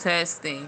Testing.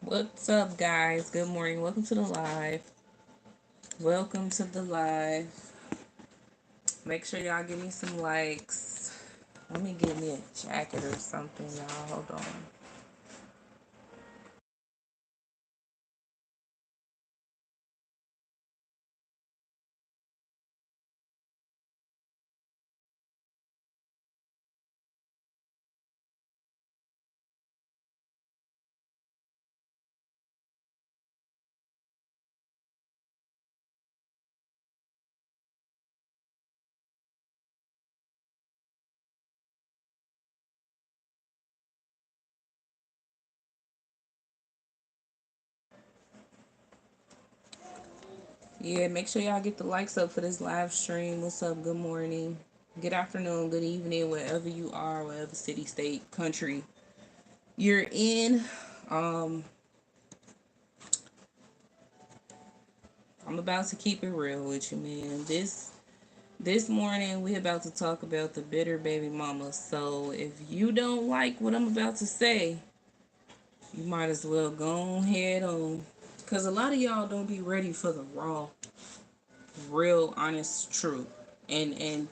What's up, guys? Good morning. Welcome to the live. Welcome to the live. Make sure y'all give me some likes. Let me get me a jacket or something, y'all. Hold on. Yeah, make sure y'all get the likes up for this live stream. What's up? Good morning. Good afternoon. Good evening, wherever you are, whatever city, state, country you're in. Um, I'm about to keep it real with you, man. This morning we about to talk about the bitter baby mama. So if you don't like what I'm about to say, you might as well go ahead on. Cause a lot of y'all don't be ready for the raw, real, honest truth. And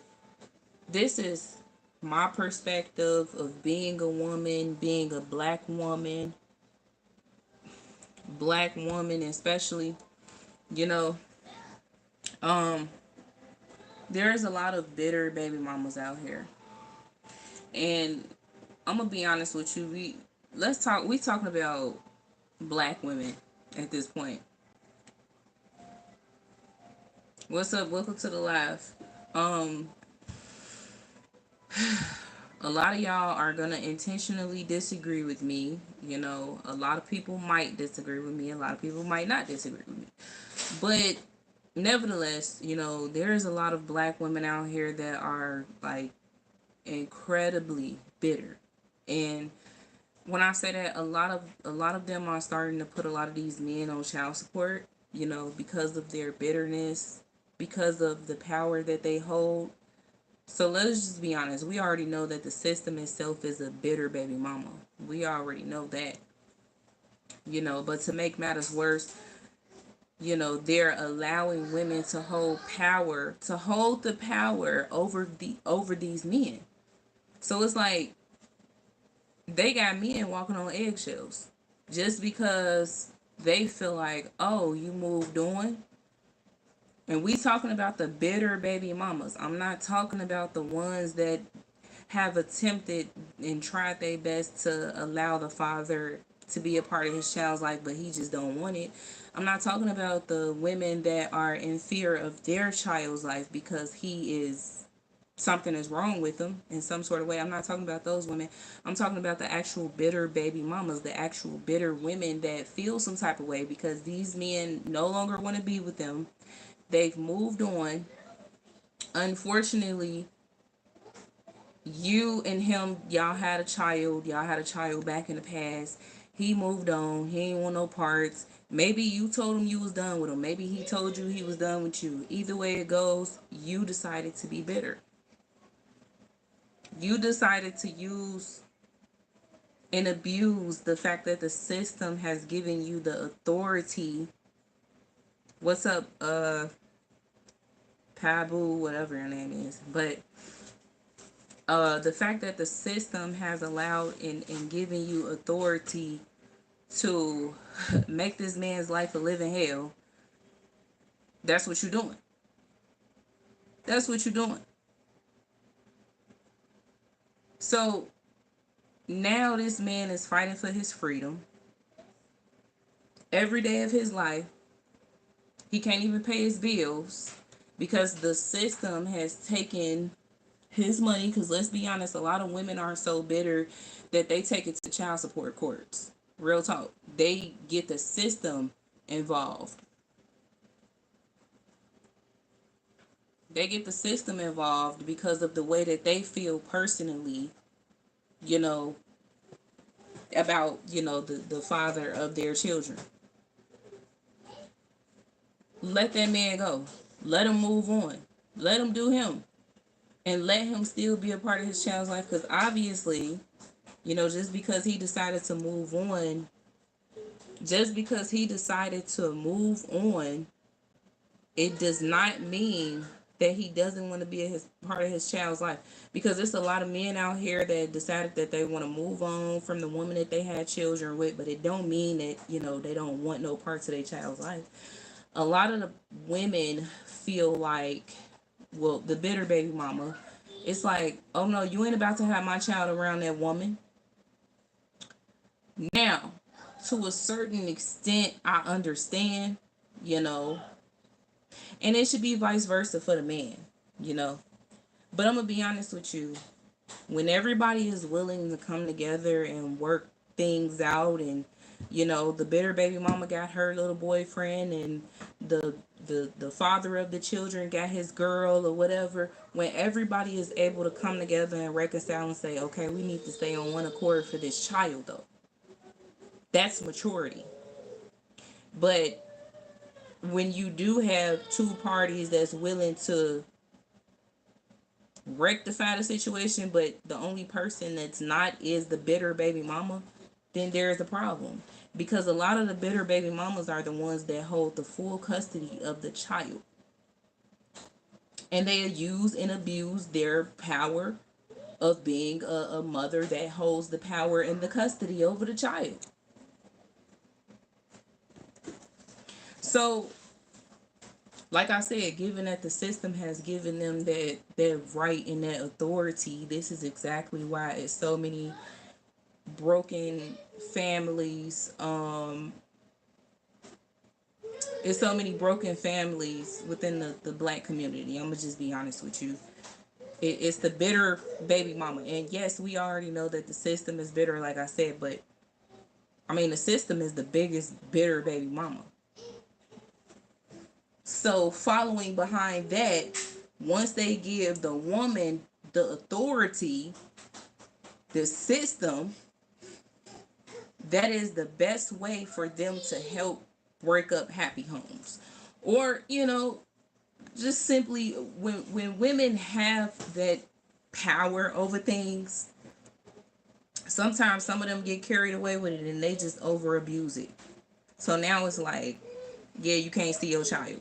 this is my perspective of being a woman, being a black woman especially. You know, um, there's a lot of bitter baby mamas out here. And I'm gonna be honest with you. We talking about black women at this point. What's up? Welcome to the live. Um, a lot of y'all are gonna intentionally disagree with me. You know, a lot of people might disagree with me. A lot of people might not disagree with me. But nevertheless, you know, there's a lot of black women out here that are like incredibly bitter. And when I say that, a lot of them are starting to put a lot of these men on child support, you know, because of their bitterness, because of the power that they hold. So let's just be honest. We already know that the system itself is a bitter baby mama. We already know that, you know. But to make matters worse, they're allowing women to hold the power over these men. So it's like they got men walking on eggshells just because they feel like, oh, you moved on. And we talking about the bitter baby mamas. I'm not talking about the ones that have attempted and tried their best to allow the father to be a part of his child's life, but he just don't want it. I'm not talking about the women that are in fear of their child's life because something is wrong with them in some sort of way. I'm not talking about those women. I'm talking about the actual bitter baby mamas, the actual bitter women that feel some type of way because these men no longer want to be with them. They've moved on. Unfortunately, you and him, y'all had a child. Y'all had a child back in the past. He moved on. He ain't want no parts. Maybe you told him you was done with him. Maybe he told you he was done with you. Either way it goes, you decided to be bitter. You decided to use and abuse the fact that the system has given you the authority. What's up, Pabu, whatever your name is. But the fact that the system has allowed and given you authority to make this man's life a living hell, that's what you're doing. That's what you're doing. So now this man is fighting for his freedom. Every day of his life, he can't even pay his bills because the system has taken his money. Because let's be honest, a lot of women are so bitter that they take it to child support courts. Real talk. They get the system involved. They get the system involved because of the way that they feel personally, you know, about, the father of their children. Let that man go. Let him move on. Let him do him. And let him still be a part of his child's life. Because obviously, just because he decided to move on, it does not mean that he doesn't want to be part of his child's life. Because there's a lot of men out here that decided that they want to move on from the woman that they had children with, but it don't mean that, they don't want no parts of their child's life. A lot of the women feel like, well, the bitter baby mama, it's like, oh no, you ain't about to have my child around that woman. Now, to a certain extent, I understand, and it should be vice versa for the man, But I'm going to be honest with you. When everybody is willing to come together and work things out, and, the bitter baby mama got her little boyfriend, and the father of the children got his girl or whatever, when everybody is able to come together and reconcile and say, okay, we need to stay on one accord for this child, though. That's maturity. But when you do have two parties that's willing to rectify the situation, but the only person that's not is the bitter baby mama, then there's a problem. Because a lot of the bitter baby mamas are the ones that hold the full custody of the child. And they use and abuse their power of being a mother that holds the power and the custody over the child. So, like I said, given that the system has given them that right and that authority, this is exactly why it's so many broken families. It's so many broken families within the black community. I'm gonna just be honest with you. It's the bitter baby mama. And yes, we already know that the system is bitter, like I said, but I mean, the system is the biggest bitter baby mama. So following behind that, once they give the woman the authority, the system, that is the best way for them to help break up happy homes. Or, just simply when women have that power over things, sometimes some of them get carried away with it and they just over abuse it. So now it's like, Yeah, you can't see your child.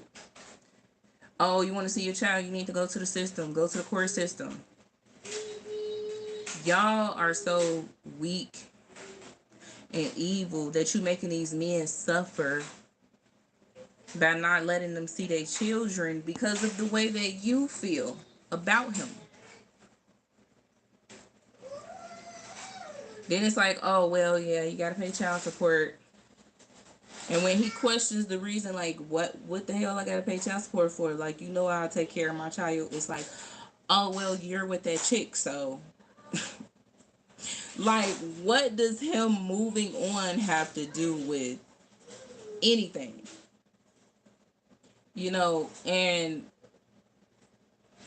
Oh, you want to see your child? You need to go to the system. Go to the court system. Y'all are so weak and evil that you making these men suffer by not letting them see their children because of the way that you feel about him. Then it's like, oh, well, yeah, you gotta pay child support. And when he questions the reason, like, what the hell I gotta pay child support for? Like, you know, I'll take care of my child. It's like, oh, well, you're with that chick, so. Like, what does him moving on have to do with anything? You know, and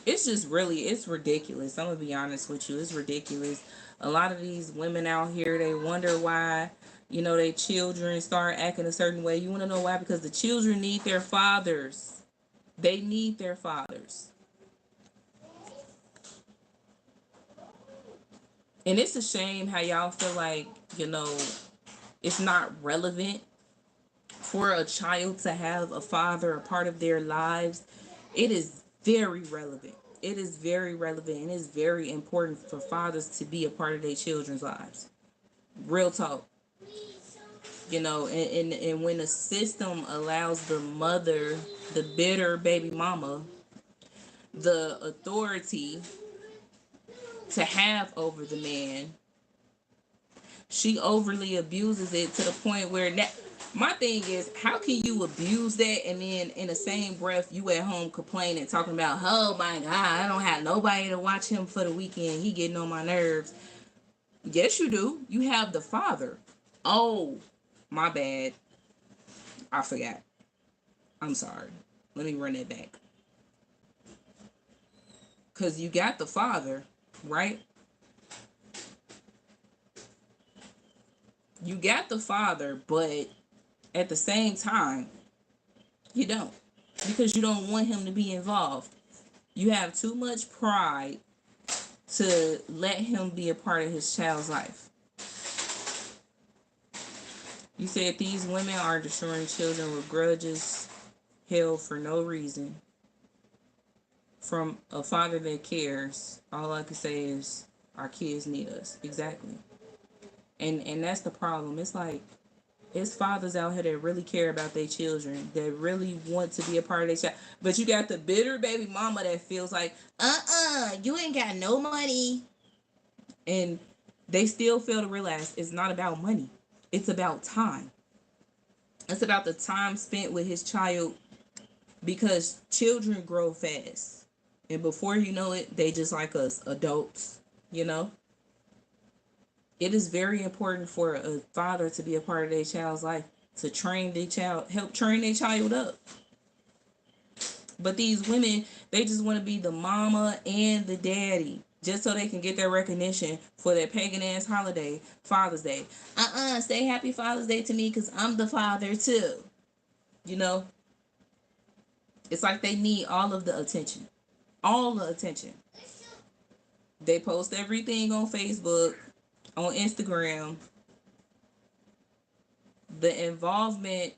it's just really, it's ridiculous. I'm gonna be honest with you. It's ridiculous. A lot of these women out here, they wonder why, you know, their children start acting a certain way. You want to know why? Because the children need their fathers. They need their fathers. And it's a shame how y'all feel like, you know, it's not relevant for a child to have a father a part of their lives. It is very relevant. It is very relevant and it's very important for fathers to be a part of their children's lives. Real talk. You know, and when the system allows the mother, the bitter baby mama, the authority to have over the man, she overly abuses it to the point where that. My thing is, how can you abuse that and then in the same breath you at home complaining, talking about, oh my God, I don't have nobody to watch him for the weekend. He getting on my nerves. Yes, you do. You have the father. Oh, my bad. I forgot. I'm sorry. Let me run that back. Because you got the father, right? You got the father, but at the same time, you don't. Because you don't want him to be involved. You have too much pride to let him be a part of his child's life. You said these women are destroying children with grudges held for no reason from a father that cares. All I can say is our kids need us. Exactly. And that's the problem. It's like it's fathers out here that really care about their children, that really want to be a part of their child. But you got the bitter baby mama that feels like, you ain't got no money. And they still fail to realize it's not about money. It's about time. It's about the time spent with his child because children grow fast. And before you know it, they just like us, adults, you know? It is very important for a father to be a part of their child's life, to train their child, help train their child up. But these women, they just want to be the mama and the daddy just so they can get their recognition for their pagan ass holiday, Father's Day. Say happy Father's Day to me because I'm the father too. You know? It's like they need all of the attention. All the attention. They post everything on Facebook, on Instagram. The involvement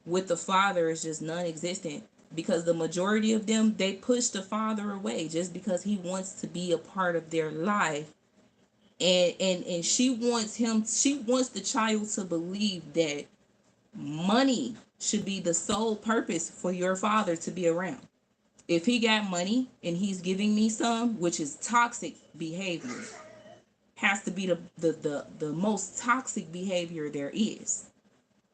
with the father is just non-existent because the majority of them, they push the father away just because he wants to be a part of their life. And she wants the child to believe that money should be the sole purpose for your father to be around. If he got money and he's giving me some, which is toxic behavior, has to be the most toxic behavior there is.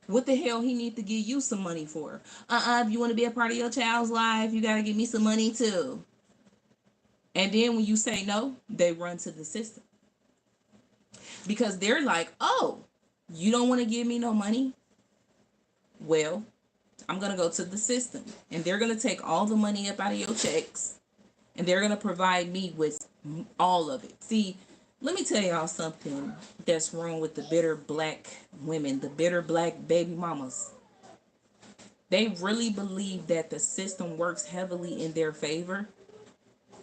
What the hell he need to give you some money for? If you want to be a part of your child's life, you got to give me some money too. And then when you say no, they run to the system. Because they're like, oh, you don't want to give me no money? Well, I'm going to go to the system. And they're going to take all the money up out of your checks. And they're going to provide me with all of it. See, let me tell y'all something that's wrong with the bitter black women, the bitter black baby mamas. They really believe that the system works heavily in their favor.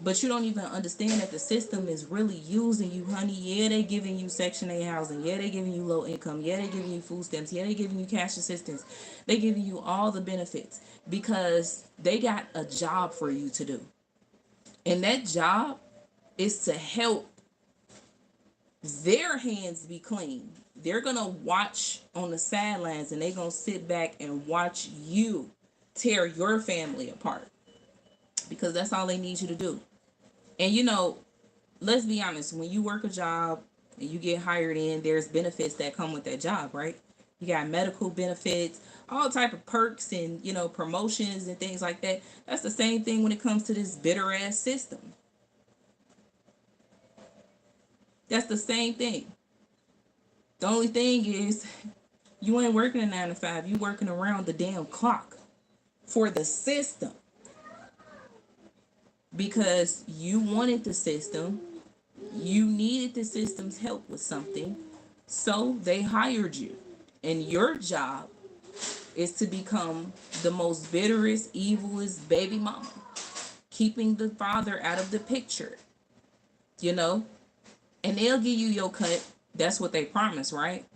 But you don't even understand that the system is really using you, honey. Yeah, they giving you Section 8 housing. Yeah, they giving you low income. Yeah, they giving you food stamps. Yeah, they giving you cash assistance. They giving you all the benefits because they got a job for you to do. And that job is to help their hands be clean. They're going to watch on the sidelines and they're going to sit back and watch you tear your family apart because that's all they need you to do. And let's be honest, when you work a job and you get hired in, there's benefits that come with that job, right? You got medical benefits, all type of perks and, promotions and things like that. That's the same thing when it comes to this bitter ass system. That's the same thing. The only thing is you ain't working a 9 to 5. You working around the damn clock for the system because you wanted the system. You needed the system's help with something. So they hired you. And your job is to become the most bitterest, evilest baby mama, keeping the father out of the picture, you know? And they'll give you your cut. That's what they promise, right?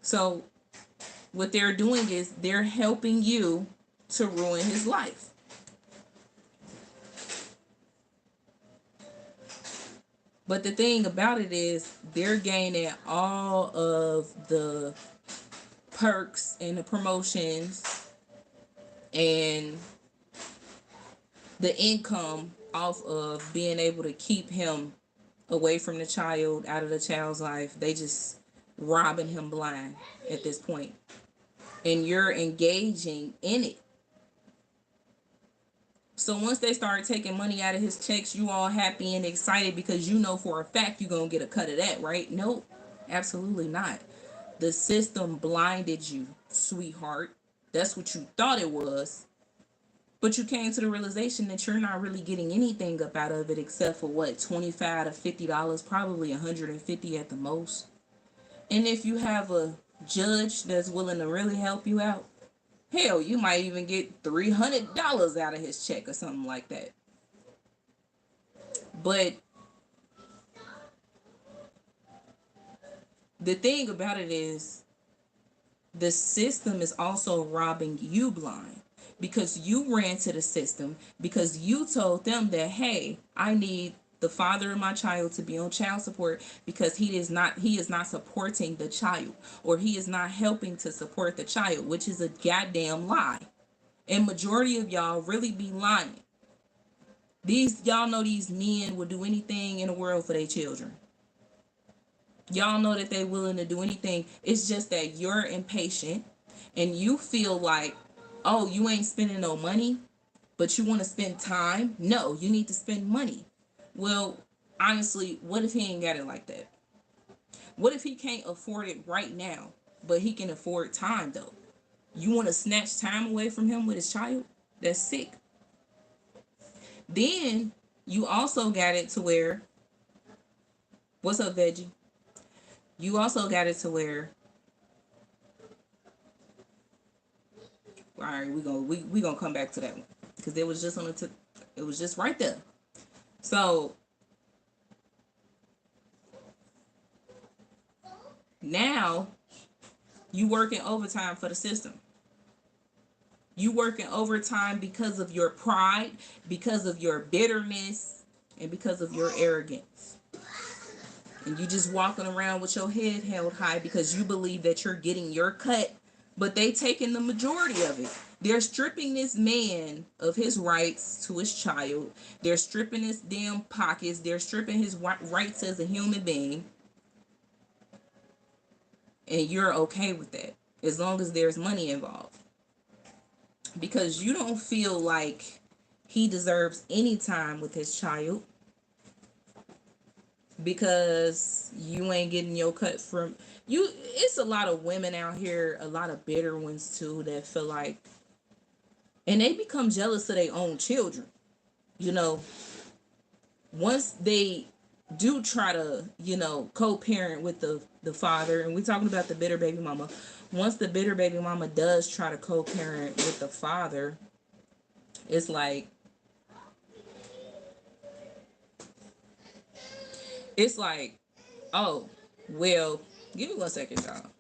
So what they're doing is they're helping you to ruin his life. But the thing about it is they're gaining all of the perks and the promotions and the income off of being able to keep him away from the child, out of the child's life. They just robbing him blind at this point. And you're engaging in it. So once they start taking money out of his checks, you all happy and excited because you know for a fact you're going to get a cut of that, right? Nope, absolutely not. The system blinded you, sweetheart. That's what you thought it was. But you came to the realization that you're not really getting anything up out of it except for what, $25 to $50, probably $150 at the most. And if you have a judge that's willing to really help you out, hell, you might even get $300 out of his check or something like that. But the thing about it is the system is also robbing you blind because you ran to the system because you told them that, hey, I need the father of my child to be on child support because he is not supporting the child, or he is not helping to support the child, which is a goddamn lie. And majority of y'all really be lying. Y'all know these men will do anything in the world for their children. Y'all know that they willing to do anything. It's just that you're impatient and you feel like, oh, you ain't spending no money, but you want to spend time. No, you need to spend money. Well, honestly, what if he ain't got it like that? What if he can't afford it right now, but he can afford time though? You want to snatch time away from him with his child? That's sick. Then you also got it to where, what's up, Veggie? You also got it to where, all right, we gonna come back to that one because it was just it was just right there. So now you working overtime for the system. You working overtime because of your pride, because of your bitterness, and because of your arrogance. And you just walking around with your head held high because you believe that you're getting your cut, but they taking the majority of it. They're stripping this man of his rights to his child. They're stripping his damn pockets. They're stripping his rights as a human being. And you're okay with that as long as there's money involved. Because you don't feel like he deserves any time with his child because you ain't getting your cut from you. It's a lot of women out here, a lot of bitter ones too, that feel like, and they become jealous of their own children. Once they do try to, co-parent with the father, and we're talking about the bitter baby mama. Once the bitter baby mama does try to co-parent with the father, it's like It's like, oh, well, give me 1 second, y'all.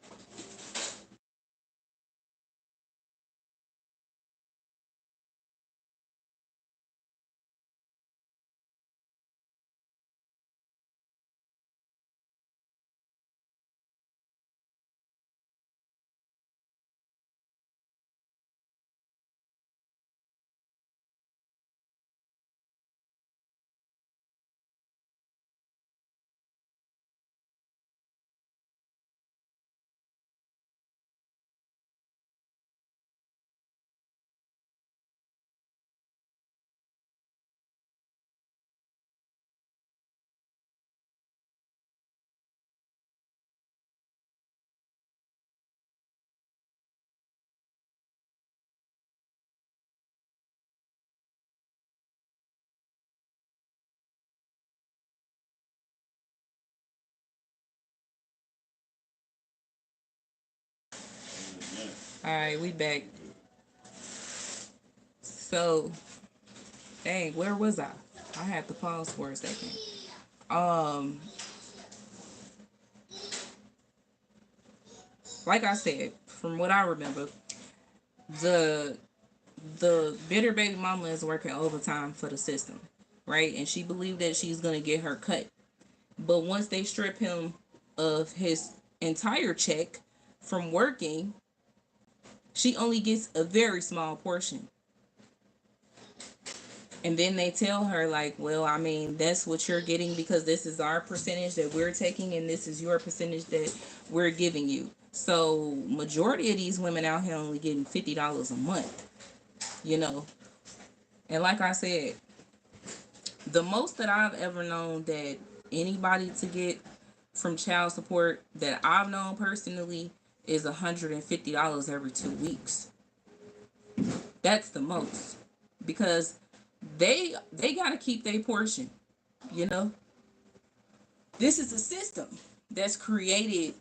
All right, we back. So, dang, where was I? I had to pause for a second. Um, like I said, from what I remember, the the bitter baby mama is working overtime for the system, right? And she believed that she's gonna get her cut. But once they strip him of his entire check from working, she only gets a very small portion. And then they tell her, like, well, I mean, that's what you're getting because this is our percentage that we're taking and this is your percentage that we're giving you. So majority of these women out here only getting $50 a month, you know. And like I said, the most that I've ever known that anybody to get from child support that I've known personally is $150 every 2 weeks. That's the most. Because they gotta keep their portion, you know. This is a system that's created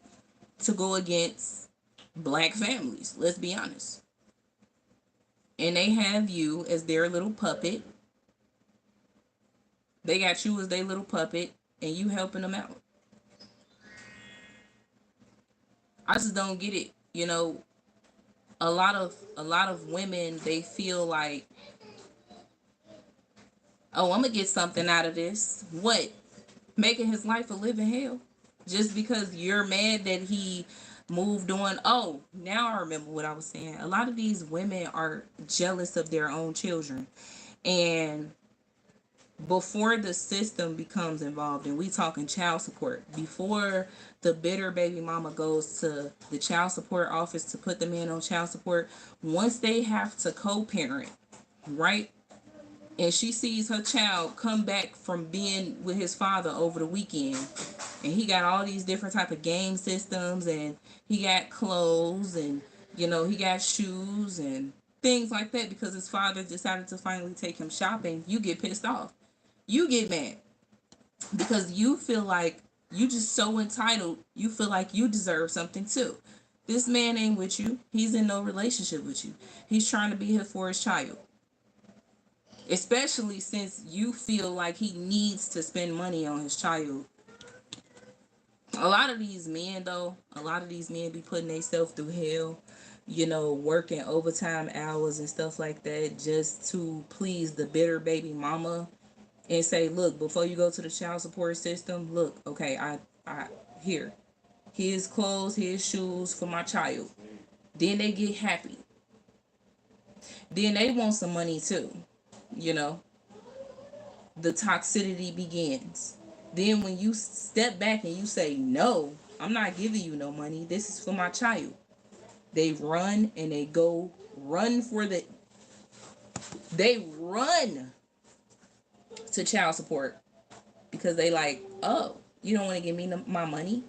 to go against black families, let's be honest. And they have you as their little puppet. They got you as their little puppet and you helping them out. I just don't get it. You know, a lot of women, they feel like, oh, I'm gonna get something out of this. What? Making his life a living hell? Just because you're mad that he moved on. Oh, now I remember what I was saying. A lot of these women are jealous of their own children. And before the system becomes involved, and we talking child support, before the bitter baby mama goes to the child support office to put them in on child support, once they have to co-parent, right? And she sees her child come back from being with his father over the weekend, and he got all these different type of game systems, and he got clothes, and he got shoes and things like that because his father decided to finally take him shopping. You get pissed off, you get mad because you feel like you just so entitled. You feel like you deserve something too. This man ain't with you. He's in no relationship with you. He's trying to be here for his child. Especially since you feel like he needs to spend money on his child. A lot of these men, though, a lot of these men be putting themselves through hell, working overtime hours and stuff like that just to please the bitter baby mama and say, look, before you go to the child support system, look, okay, I here, here's clothes, here's shoes for my child. Then they get happy. Then they want some money too, you know. The toxicity begins. Then when you step back and you say, no, I'm not giving you no money, this is for my child, they run and they go run for the they run to child support because they like, oh, you don't want to give me my money,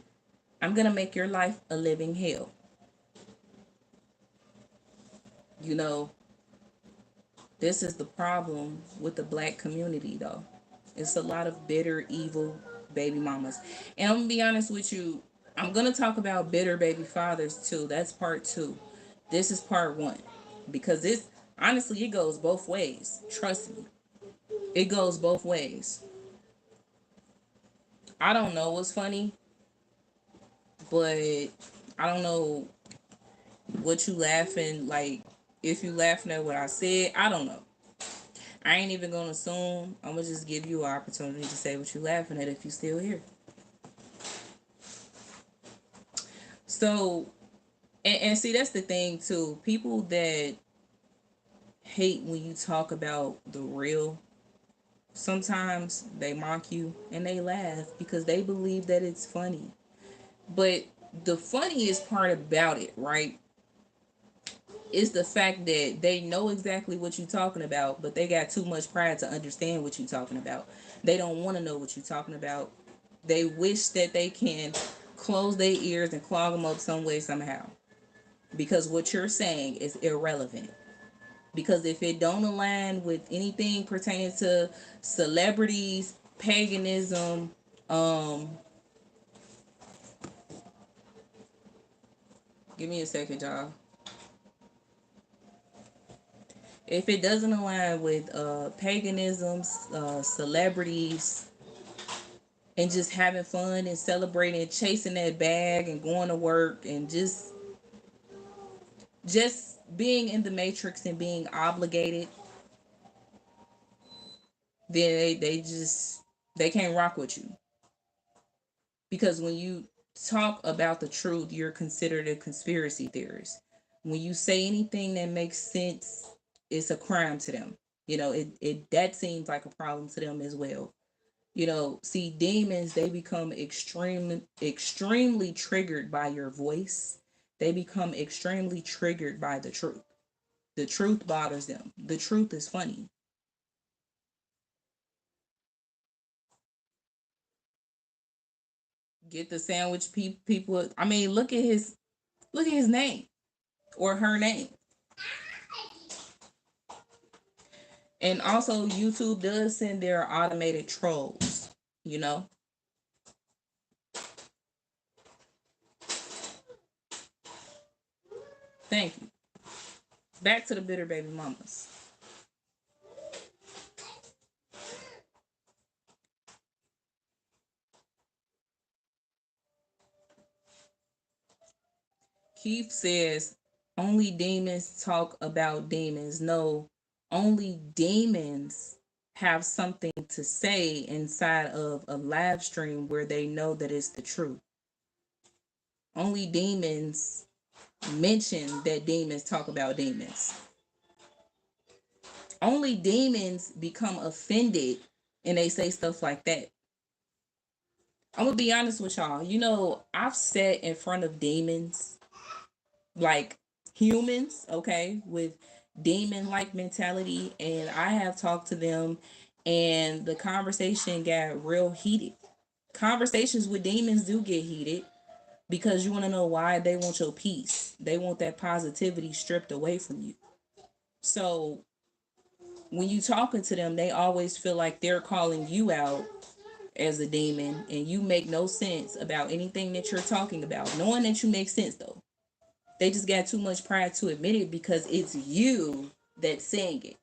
I'm gonna make your life a living hell. you know this is the problem with the black community, though. It's a lot of bitter, evil baby mamas. And I'm gonna be honest with you, I'm gonna talk about bitter baby fathers too. That's part two. This is part one. Because this, honestly, it goes both ways. Trust me. It goes both ways. I don't know what's funny, but I don't know what you laughing like. If you laughing at what I said, I don't know. I ain't even gonna assume. I'm gonna just give you an opportunity to say what you laughing at if you still here. So, and see, that's the thing too. People that hate when you talk about the real, sometimes they mock you and they laugh because they believe that it's funny. But the funniest part about it, right, is the fact that they know exactly what you're talking about, but they got too much pride to understand what you're talking about. They don't want to know what you're talking about. They wish that they can close their ears and clog them up some way, somehow. Because what you're saying is irrelevant. Because if it don't align with anything pertaining to celebrities, paganism, give me a second, y'all. If it doesn't align with paganism, celebrities, and just having fun and celebrating, chasing that bag and going to work and just being in the matrix and being obligated, then they can't rock with you. Because when you talk about the truth, you're considered a conspiracy theorist. When you say anything that makes sense, it's a crime to them. It that seems like a problem to them as well. See, demons, they become extremely triggered by your voice. They become extremely triggered by the truth. The truth bothers them. The truth is funny. Get the sandwich people. I mean, look at his name or her name. And also, YouTube does send their automated trolls. You know. Thank you. Back to the bitter baby mamas. Keith says only demons talk about demons. No, only demons have something to say inside of a live stream where they know that it's the truth. Only demons mention that demons talk about demons. Only demons become offended and they say stuff like that. I'm gonna be honest with y'all. I've sat in front of demons, like humans, okay, with demon like mentality, and I have talked to them, and the conversation got real heated. Conversations with demons do get heated because you want to know why. They want your peace, they want that positivity stripped away from you. So when you talking to them, they always feel like they're calling you out as a demon, and you make no sense about anything that you're talking about, knowing that you make sense though. They just got too much pride to admit it because it's you that's saying it.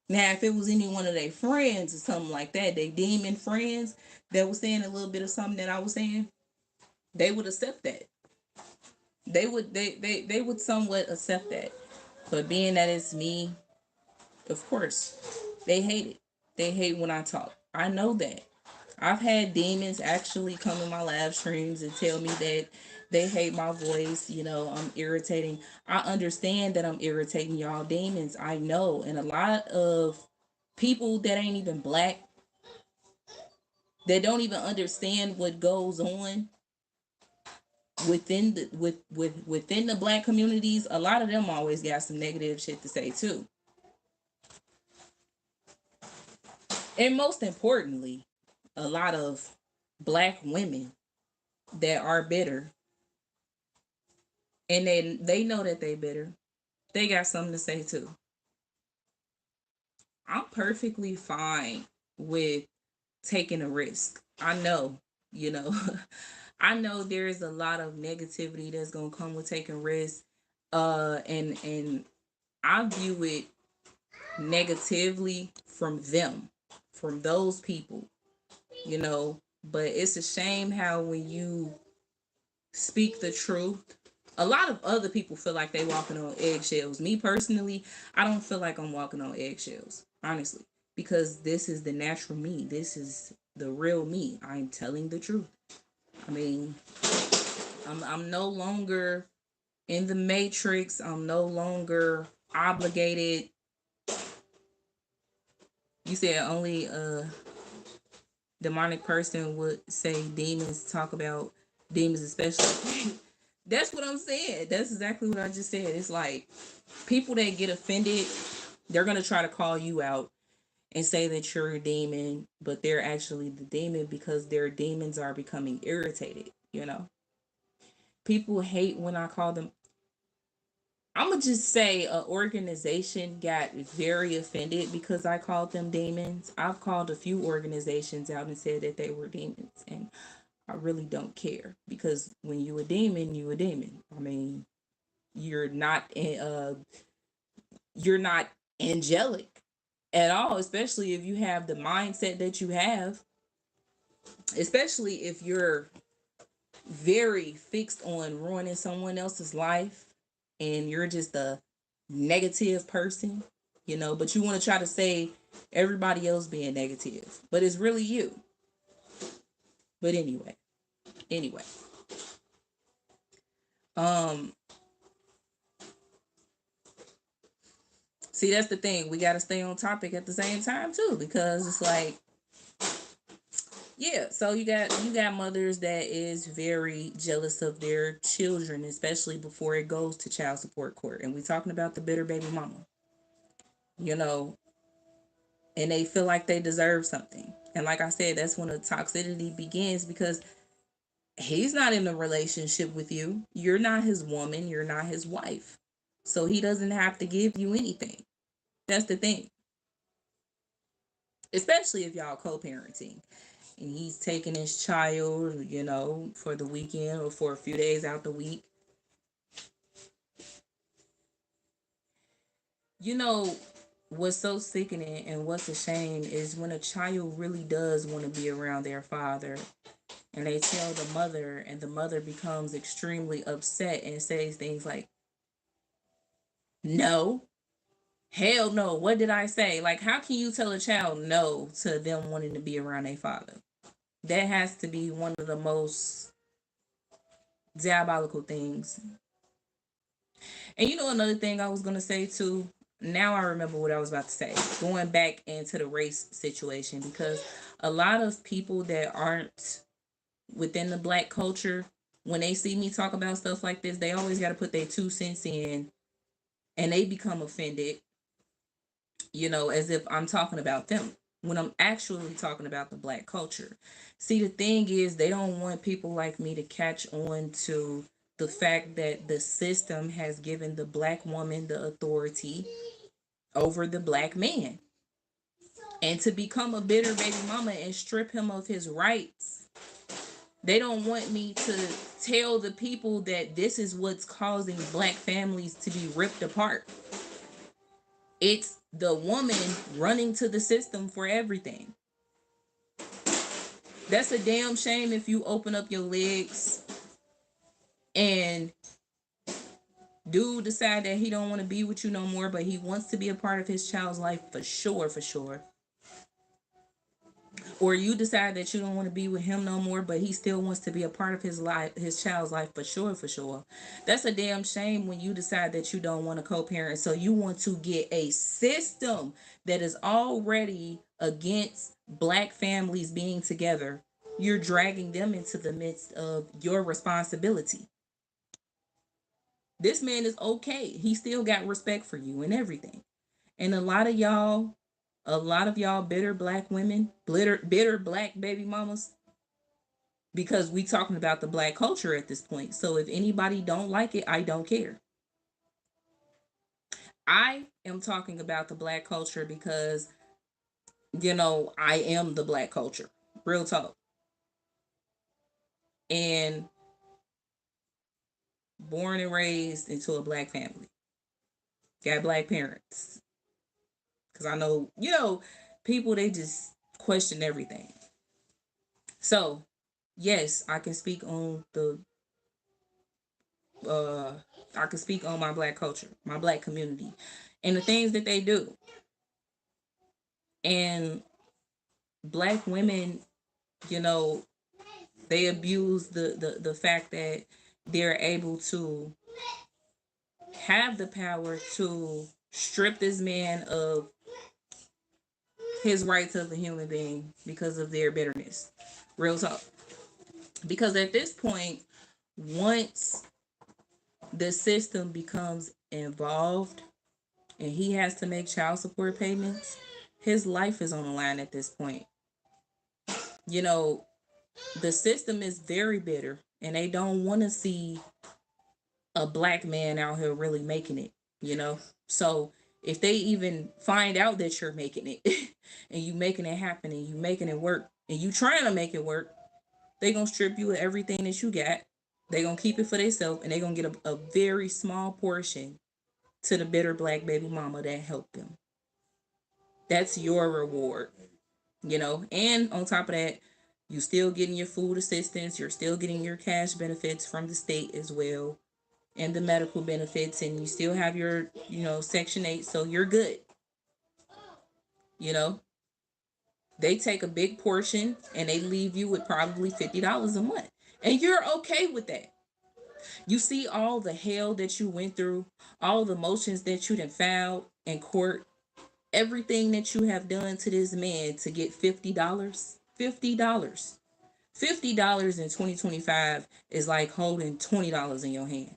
Now, if it was any one of their friends or something like that, they demon friends that was saying a little bit of something that I was saying, they would accept that. They would somewhat accept that. But being that it's me, of course, they hate it. They hate when I talk. I know that. I've had demons actually come in my live streams and tell me that they hate my voice. I'm irritating. I understand that I'm irritating y'all demons. I know. And a lot of people that ain't even black, that don't even understand what goes on within the black communities, a lot of them always got some negative shit to say too. And most importantly, a lot of black women that are bitter, and they know that they bitter, they got something to say too. I'm perfectly fine with taking a risk. I know, you know, I know there's a lot of negativity that's gonna come with taking risks. And I view it negatively from them, from those people. You know, But it's a shame how when you speak the truth, a lot of other people feel like they walking on eggshells. Me personally, I don't feel like I'm walking on eggshells, honestly, because this is the natural me. This is the real me. I'm telling the truth. I mean, I'm no longer in the matrix. I'm no longer obligated. You said only a demonic person would say demons, talk about demons, especially. That's what I'm saying. That's exactly what I just said. It's like people that get offended, they're going to try to call you out and say that you're a demon, but they're actually the demon because their demons are becoming irritated, you know? People hate when I call them. I'm gonna just say an organization got very offended because I called them demons. I've called a few organizations out and said that they were demons, and I really don't care because when you a demon, you a demon. I mean, you're not you're not angelic at all, especially if you have the mindset that you have, especially if you're very fixed on ruining someone else's life and you're just a negative person, you know, but you want to try to say everybody else being negative, but it's really you. But anyway, um see, that's the thing, we got to stay on topic at the same time too, because it's like, yeah, so you got mothers that is very jealous of their children, especially before it goes to child support court, and we talking about the bitter baby mama, you know, and they feel like they deserve something. And like I said, that's when the toxicity begins because he's not in a relationship with you. You're not his woman, you're not his wife. So he doesn't have to give you anything. That's the thing. Especially if y'all co-parenting and he's taking his child, you know, for the weekend or for a few days out the week. You know, what's so sickening and what's a shame is when a child really does want to be around their father and they tell the mother, and the mother becomes extremely upset and says things like, no, hell no, what did I say? Like, how can you tell a child no to them wanting to be around their father? That has to be one of the most diabolical things. And you know, another thing I was going to say too, now I remember what I was about to say, going back into the race situation, because a lot of people that aren't within the black culture, when they see me talk about stuff like this, they always got to put their 2 cents in and they become offended, you know, as if I'm talking about them when I'm actually talking about the black culture. See, the thing is, they don't want people like me to catch on to the fact that the system has given the black woman the authority over the black man. And to become a bitter baby mama and strip him of his rights, they don't want me to tell the people that this is what's causing black families to be ripped apart. It's the woman running to the system for everything. That's a damn shame if you open up your legs and dude decide that he don't want to be with you no more, but he wants to be a part of his child's life for sure, for sure. Or you decide that you don't want to be with him no more, but he still wants to be a part of his life, his child's life for sure, for sure. That's a damn shame when you decide that you don't want to co-parent. So you want to get a system that is already against black families being together. You're dragging them into the midst of your responsibility. This man is okay. He still got respect for you and everything. And a lot of y'all bitter black women, bitter black baby mamas, because we talking about the black culture at this point. So if anybody don't like it, I don't care. I am talking about the black culture because, you know, I am the black culture. Real talk. And born and raised into a black family. Got black parents. Because I know, you know, people, they just question everything. So, yes, I can speak on the uh I can speak on my black culture, my black community, and the things that they do. And black women, you know, they abuse the fact that they're able to have the power to strip this man of his rights as a human being because of their bitterness. Real talk. Because at this point, once the system becomes involved and he has to make child support payments, his life is on the line at this point. You know, the system is very bitter and they don't want to see a black man out here really making it, you know? So if they even find out that you're making it and you making it happen and you making it work and you trying to make it work, they gonna strip you of everything that you got. They gonna keep it for themselves and they gonna get a very small portion to the bitter black baby mama that helped them. That's your reward, you know? And on top of that, you still getting your food assistance, you're still getting your cash benefits from the state as well, and the medical benefits, and you still have your, Section 8, so you're good. You know, they take a big portion and they leave you with probably $50 a month. And you're okay with that. You see all the hell that you went through, all the motions that you done filed in court, everything that you have done to this man to get $50. $50. $50 in 2025 is like holding $20 in your hand.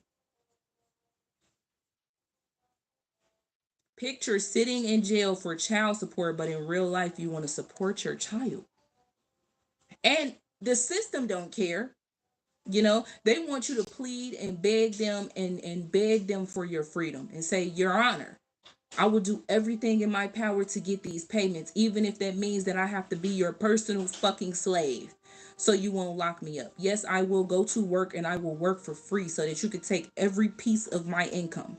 Picture sitting in jail for child support, but in real life you want to support your child. And the system don't care. You know, they want you to plead and beg them and beg them for your freedom and say, Your Honor, I will do everything in my power to get these payments, even if that means that I have to be your personal fucking slave so you won't lock me up. Yes, I will go to work and I will work for free so that you can take every piece of my income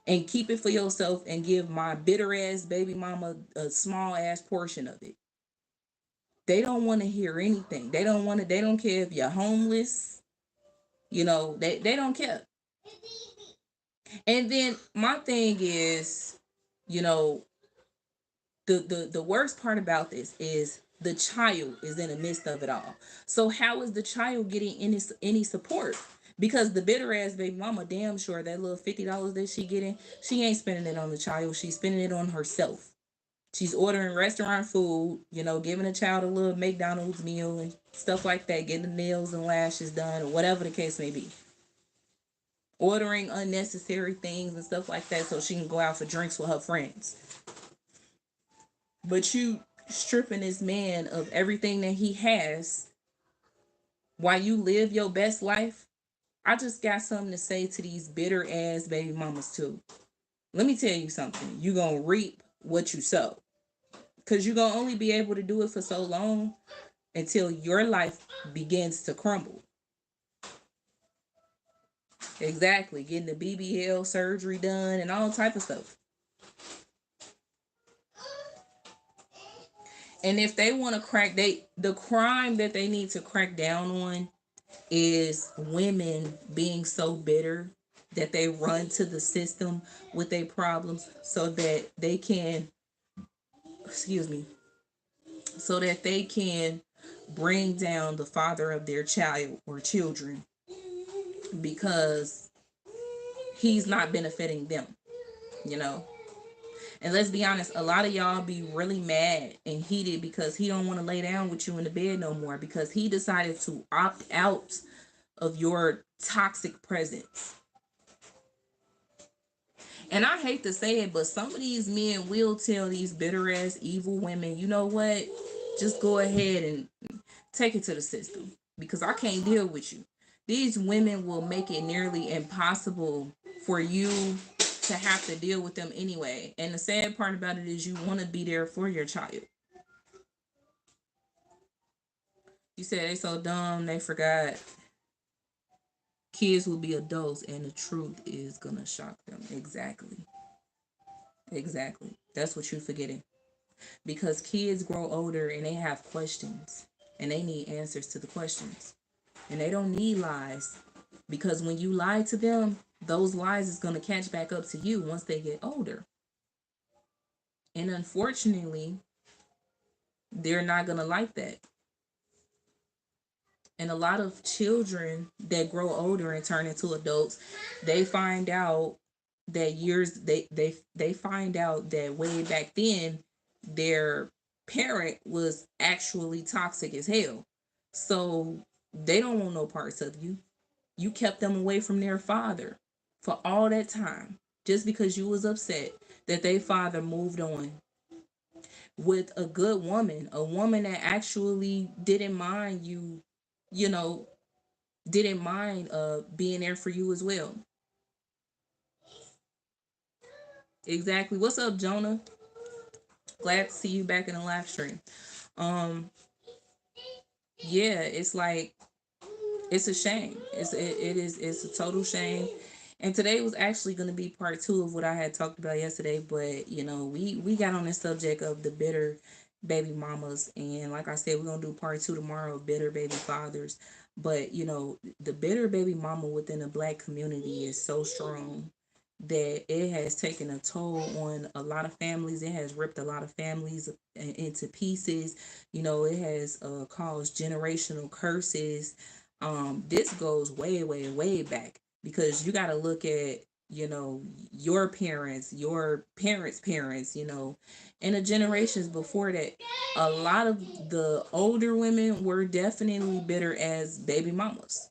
and keep it for yourself and give my bitter ass baby mama a small ass portion of it. They don't want to hear anything. They don't care if you're homeless. They don't care. And then my thing is, you know, the worst part about this is the child is in the midst of it all. So how is the child getting any support? Because the bitter ass baby mama, damn sure that little $50 that she getting, she ain't spending it on the child. She's spending it on herself. She's ordering restaurant food, giving a child a little McDonald's meal and stuff like that, getting the nails and lashes done or whatever the case may be. Ordering unnecessary things and stuff like that so she can go out for drinks with her friends. But you stripping this man of everything that he has while you live your best life. I just got something to say to these bitter ass baby mamas too. Let me tell you something. You're going to reap what you sow. Because you're going to only be able to do it for so long until your life begins to crumble. Exactly. Getting the BBL surgery done and all type of stuff. And if they want to the crime that they need to crack down on is women being so bitter that they run to the system with their problems so that they can, excuse me, so that they can bring down the father of their child or children because he's not benefiting them, you know. And let's be honest, a lot of y'all be really mad and heated because he don't want to lay down with you in the bed no more because he decided to opt out of your toxic presence. And I hate to say it, but some of these men will tell these bitter ass evil women, you know what? Just go ahead and take it to the system because I can't deal with you. These women will make it nearly impossible for you to have to deal with them anyway. And the sad part about it is you want to be there for your child. You said they so dumb they forgot kids will be adults and the truth is gonna shock them. Exactly. That's what you're forgetting. Because kids grow older and they have questions and they need answers to the questions. And they don't need lies, because when you lie to them, those lies is going to catch back up to you once they get older. And unfortunately, they're not going to like that. And a lot of children that grow older and turn into adults, they find out that they find out that way back then their parent was actually toxic as hell. So they don't want no parts of you. You kept them away from their father for all that time just because you was upset that their father moved on with a good woman, a woman that actually didn't mind you, you know, didn't mind being there for you as well. Exactly. What's up, Jonah? Glad to see you back in the live stream. Um, yeah, it's like it's a shame. It's a total shame. And today was actually going to be part two of what I had talked about yesterday, but we got on the subject of the bitter baby mamas, and like I said, we're gonna do part two tomorrow of bitter baby fathers. But the bitter baby mama within the Black community is so strong that it has taken a toll on a lot of families. It has ripped a lot of families into pieces. It has caused generational curses. This goes way, way, way back, because you got to look at your parents, your parents' parents, and the generations before that. A lot of the older women were definitely bitter as baby mamas.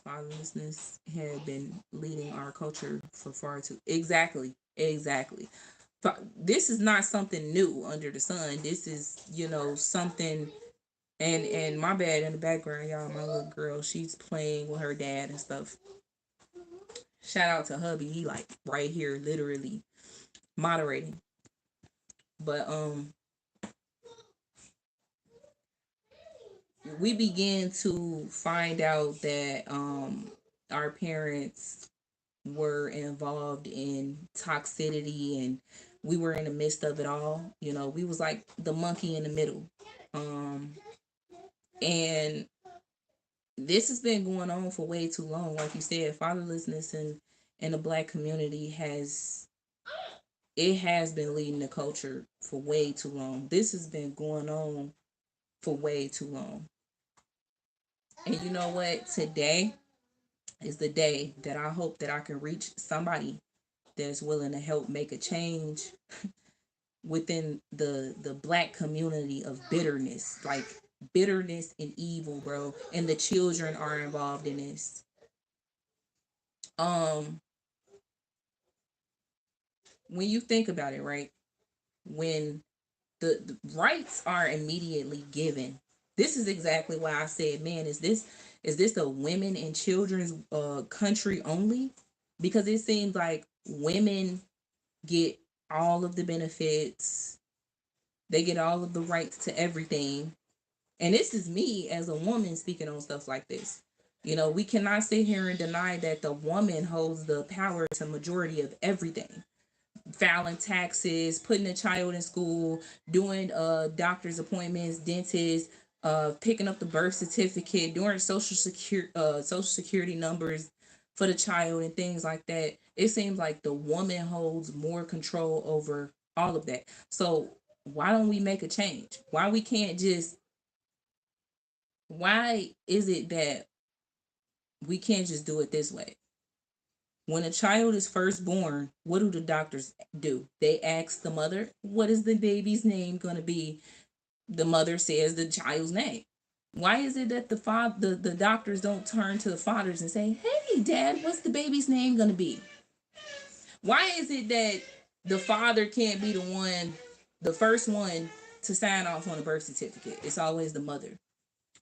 Fatherlessness had been leading our culture for far too. Exactly. This is not something new under the sun. This is something. And my bad, in the background, y'all, my little girl, she's playing with her dad and stuff. Shout out to hubby. He like right here, literally moderating. But we began to find out that our parents were involved in toxicity, and we were in the midst of it all. We was like the monkey in the middle. And this has been going on for way too long. Like you said, fatherlessness in the Black community has been leading the culture for way too long. This has been going on for way too long. And you know what? Today is the day that I hope that I can reach somebody that's willing to help make a change within the Black community of bitterness. Like bitterness and evil, bro. And the children are involved in this. When you think about it, right? When the rights are immediately given. This is exactly why I said, man, is this a women and children's country only? Because it seems like women get all of the benefits, they get all of the rights to everything. And this is me as a woman speaking on stuff like this. We cannot sit here and deny that the woman holds the power to majority of everything. Filing taxes, putting a child in school, doing doctor's appointments, dentists, picking up the birth certificate, doing social security numbers for the child and things like that. It seems like the woman holds more control over all of that. So why don't we make a change? Why is it that we can't just do it this way? When a child is first born, what do the doctors do? They ask the mother, what is the baby's name going to be? The mother says the child's name. Why is it that the doctors don't turn to the fathers and say, hey, dad, what's the baby's name going to be? Why is it that the father can't be the first one to sign off on a birth certificate? It's always the mother.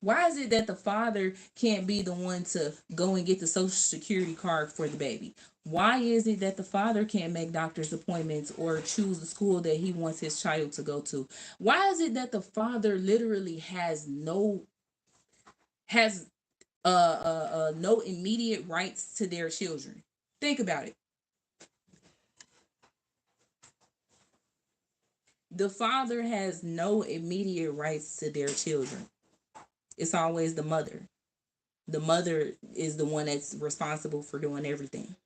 Why is it that the father can't be the one to go and get the social security card for the baby? Why is it that the father can't make doctor's appointments or choose the school that he wants his child to go to? Why is it that the father literally has no immediate rights to their children? Think about it. The father has no immediate rights to their children. It's always the mother. The mother is the one that's responsible for doing everything.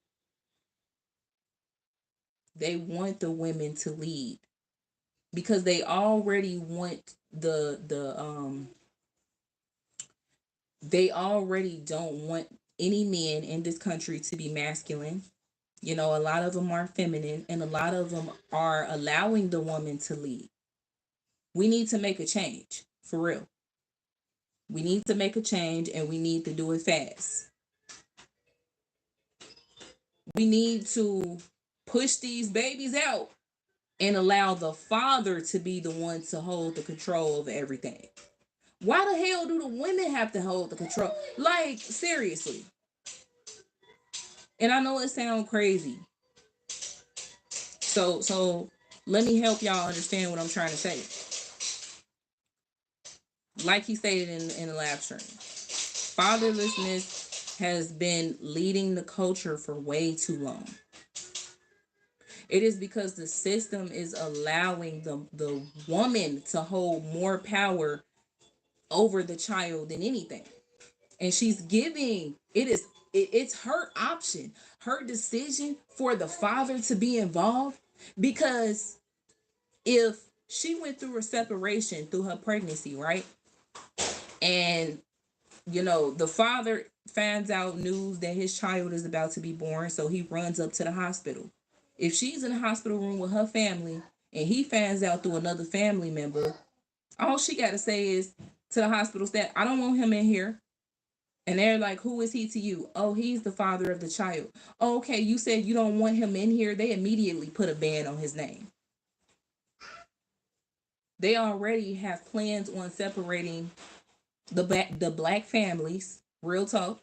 They want the women to lead because they already want they already don't want any men in this country to be masculine. You know, a lot of them are feminine and a lot of them are allowing the woman to lead. We need to make a change, for real. We need to make a change and we need to do it fast. We need to push these babies out and allow the father to be the one to hold the control over everything. Why the hell do the women have to hold the control? Like, seriously. And I know it sounds crazy. So let me help y'all understand what I'm trying to say. Like he stated in the live stream, fatherlessness has been leading the culture for way too long. It is because the system is allowing the woman to hold more power over the child than anything. And she's giving it's her option, her decision for the father to be involved. Because if she went through a separation through her pregnancy, right? And you know, the father finds out news that his child is about to be born, so he runs up to the hospital. If she's in the hospital room with her family and he finds out through another family member, all she got to say is to the hospital staff, I don't want him in here. And they're like, who is he to you? Oh, he's the father of the child. Oh, okay, you said you don't want him in here. They immediately put a ban on his name. They already have plans on separating the black families, real talk.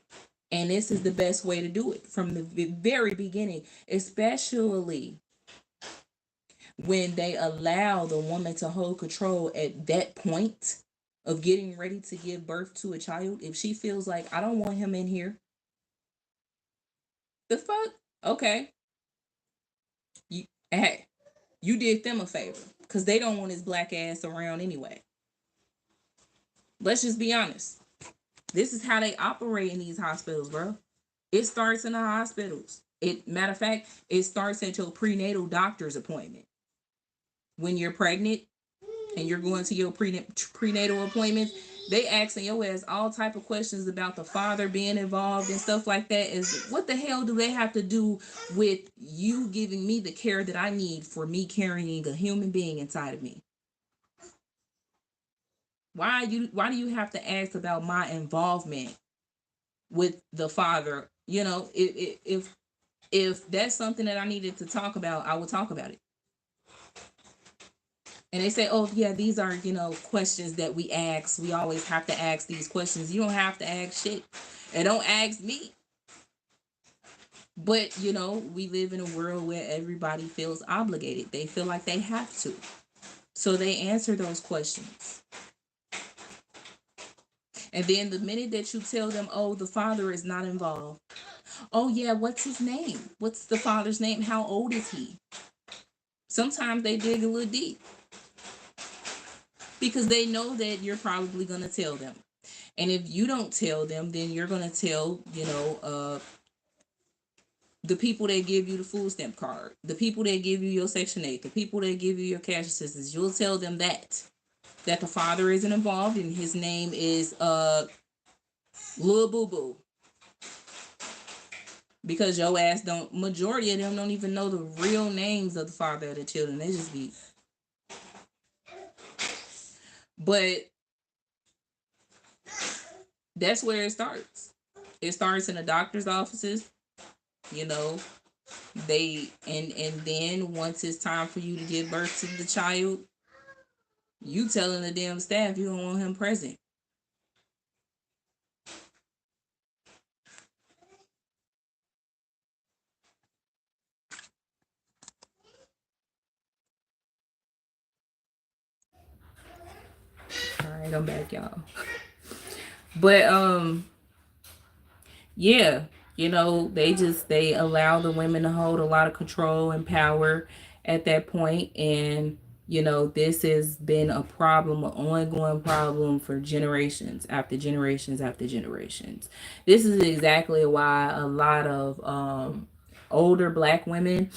And this is the best way to do it from the very beginning, especially when they allow the woman to hold control at that point of getting ready to give birth to a child. If she feels like, I don't want him in here, the fuck? Okay. Hey, you did them a favor because they don't want his black ass around anyway. Let's just be honest. This is how they operate in these hospitals, bro. It starts in the hospitals. Matter of fact, it starts at your prenatal doctor's appointment. When you're pregnant and you're going to your prenatal appointments, they asking your ass all type of questions about the father being involved and stuff like that. Is what the hell do they have to do with you giving me the care that I need for me carrying a human being inside of me? Why do you have to ask about my involvement with the father? You know, if that's something that I needed to talk about, I would talk about it. And they say, oh, yeah, these are, you know, questions that we ask. We always have to ask these questions. You don't have to ask shit. And don't ask me. But, you know, we live in a world where everybody feels obligated. They feel like they have to. So they answer those questions. And then the minute that you tell them, oh, the father is not involved. Oh, yeah, what's his name? What's the father's name? How old is he? Sometimes they dig a little deep. Because they know that you're probably going to tell them. And if you don't tell them, then you're going to tell, you know, the people that give you the food stamp card, the people that give you your Section 8, the people that give you your cash assistance. You'll tell them that the father isn't involved and his name is Lil Boo Boo. Because your ass majority of them don't even know the real names of the father of the children. They just be. But that's where it starts. It starts in the doctor's offices, you know. And then once it's time for you to give birth to the child, you telling the damn staff you don't want him present. All right, I'm back, y'all. But yeah, you know, they allow the women to hold a lot of control and power at that point, and This has been a problem, an ongoing problem for generations after generations after generations. This is exactly why a lot of older black women,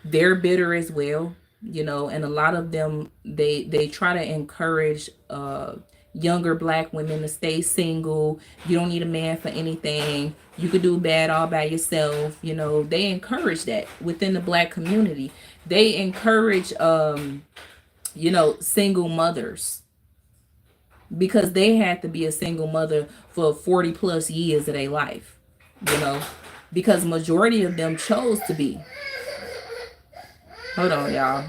they're bitter as well. And a lot of them, they try to encourage younger black women to stay single. You don't need a man for anything. You could do bad all by yourself. They encourage that within the black community. They encourage single mothers, because they had to be a single mother for 40 plus years of their life, you know, because majority of them chose to be. Hold on, y'all.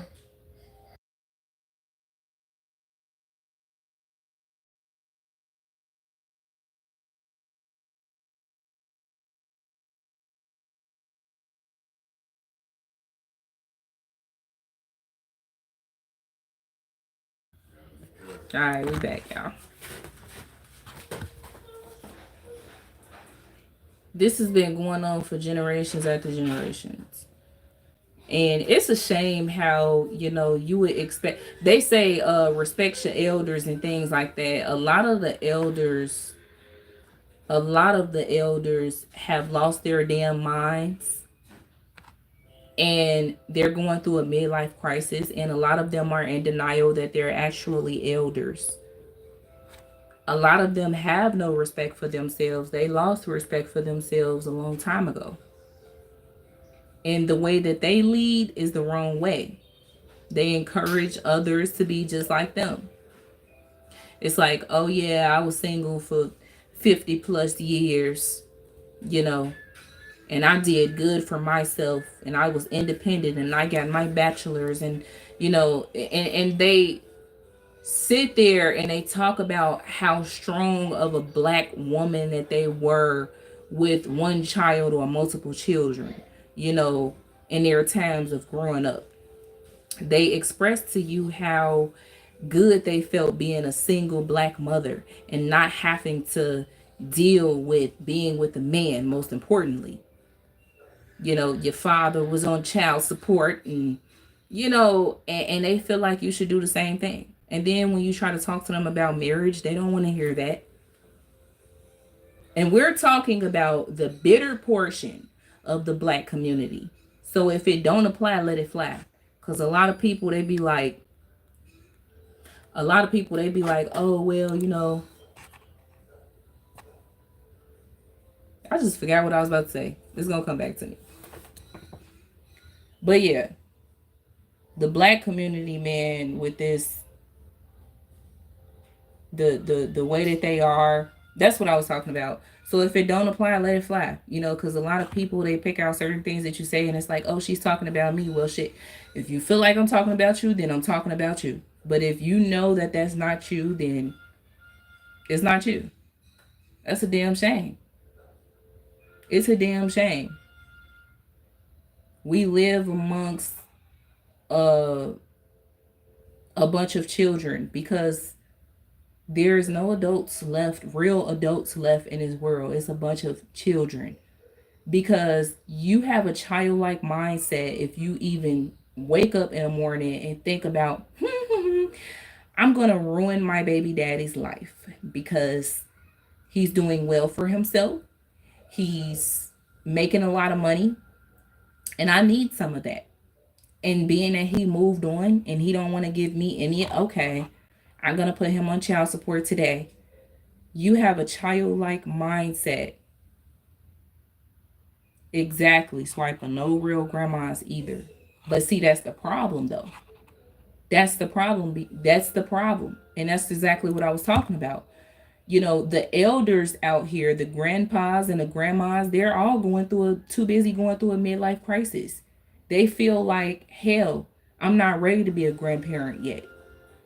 All right, we back, y'all. This has been going on for generations after generations. And it's a shame how, you would expect, they say respect your elders and things like that. A lot of the elders have lost their damn minds, and they're going through a midlife crisis, and a lot of them are in denial that they're actually elders. A lot of them have no respect for themselves. They lost respect for themselves a long time ago. And the way that they lead is the wrong way. They encourage others to be just like them. It's like, oh yeah, I was single for 50 plus years, you know, and I did good for myself, and I was independent, and I got my bachelor's, and and they sit there and they talk about how strong of a black woman that they were with one child or multiple children, you know, in their times of growing up. They express to you how good they felt being a single black mother and not having to deal with being with a man, most importantly. Your father was on child support, and and they feel like you should do the same thing. And then when you try to talk to them about marriage, they don't want to hear that. And we're talking about the bitter portion of the black community. So if it don't apply, let it fly. Because a lot of people they be like, oh well, I just forgot what I was about to say. It's gonna come back to me. But yeah, the black community, man, with this, the way that they are, that's what I was talking about. So if it don't apply, let it fly. Because a lot of people, they pick out certain things that you say, and it's like, oh, she's talking about me. Well, shit, if you feel like I'm talking about you, then I'm talking about you. But if you know that that's not you, then it's not you. That's a damn shame. It's a damn shame. We live amongst uh, a bunch of children, because there's no adults left, real adults left in this world. It's a bunch of children. Because you have a childlike mindset if you even wake up in the morning and think about, I'm going to ruin my baby daddy's life because he's doing well for himself. He's making a lot of money, and I need some of that. And being that he moved on and he don't want to give me any, okay, I'm going to put him on child support today. You have a childlike mindset. Exactly, Swiper. No real grandmas either. But see, that's the problem, though. That's the problem. That's the problem. And that's exactly what I was talking about. The elders out here, the grandpas and the grandmas, they're all too busy going through a midlife crisis. They feel like, hell, I'm not ready to be a grandparent yet.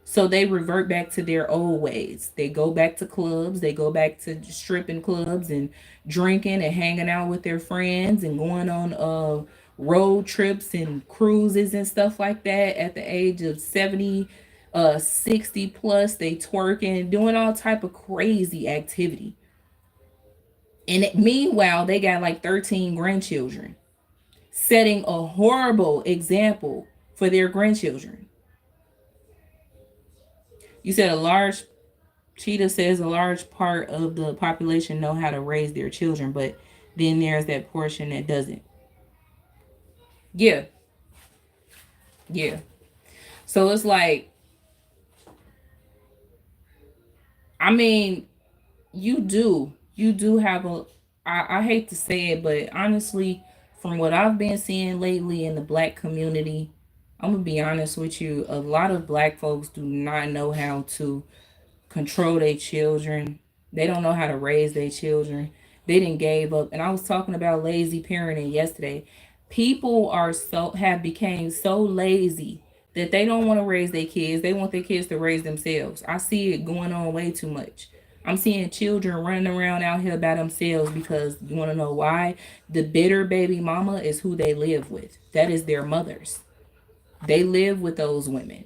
So they revert back to their old ways. They go back to clubs. They go back to stripping clubs and drinking and hanging out with their friends and going on road trips and cruises and stuff like that. At the age of 70, 60 plus, they twerking, doing all type of crazy activity. And meanwhile, they got like 13 grandchildren, setting a horrible example for their grandchildren. You said a large Cheetah says a large part of the population know how to raise their children, but then there's that portion that doesn't. Yeah, yeah. So it's like, I mean, you do have a. I hate to say it, but honestly, from what I've been seeing lately in the black community, I'm gonna be honest with you. A lot of black folks do not know how to control their children. They don't know how to raise their children. They didn't gave up. And I was talking about lazy parenting yesterday. People are so have became so lazy that they don't want to raise their kids. They want their kids to raise themselves. I see it going on way too much. I'm seeing children running around out here by themselves because you want to know why? The bitter baby mama is who they live with. That is their mothers. They live with those women,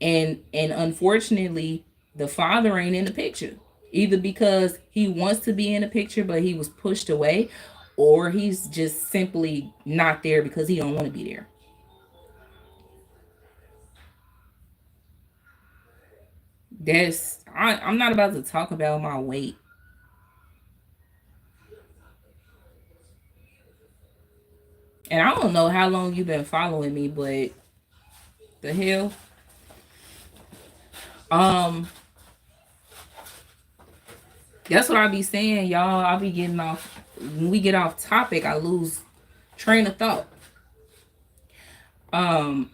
and unfortunately the father ain't in the picture, either because he wants to be in the picture but he was pushed away, or he's just simply not there because he don't want to be there. I'm not about to talk about my weight, and I don't know how long you've been following me, but the hell. um that's what I be saying, y'all. I be getting off. When we get off topic, I lose train of thought. um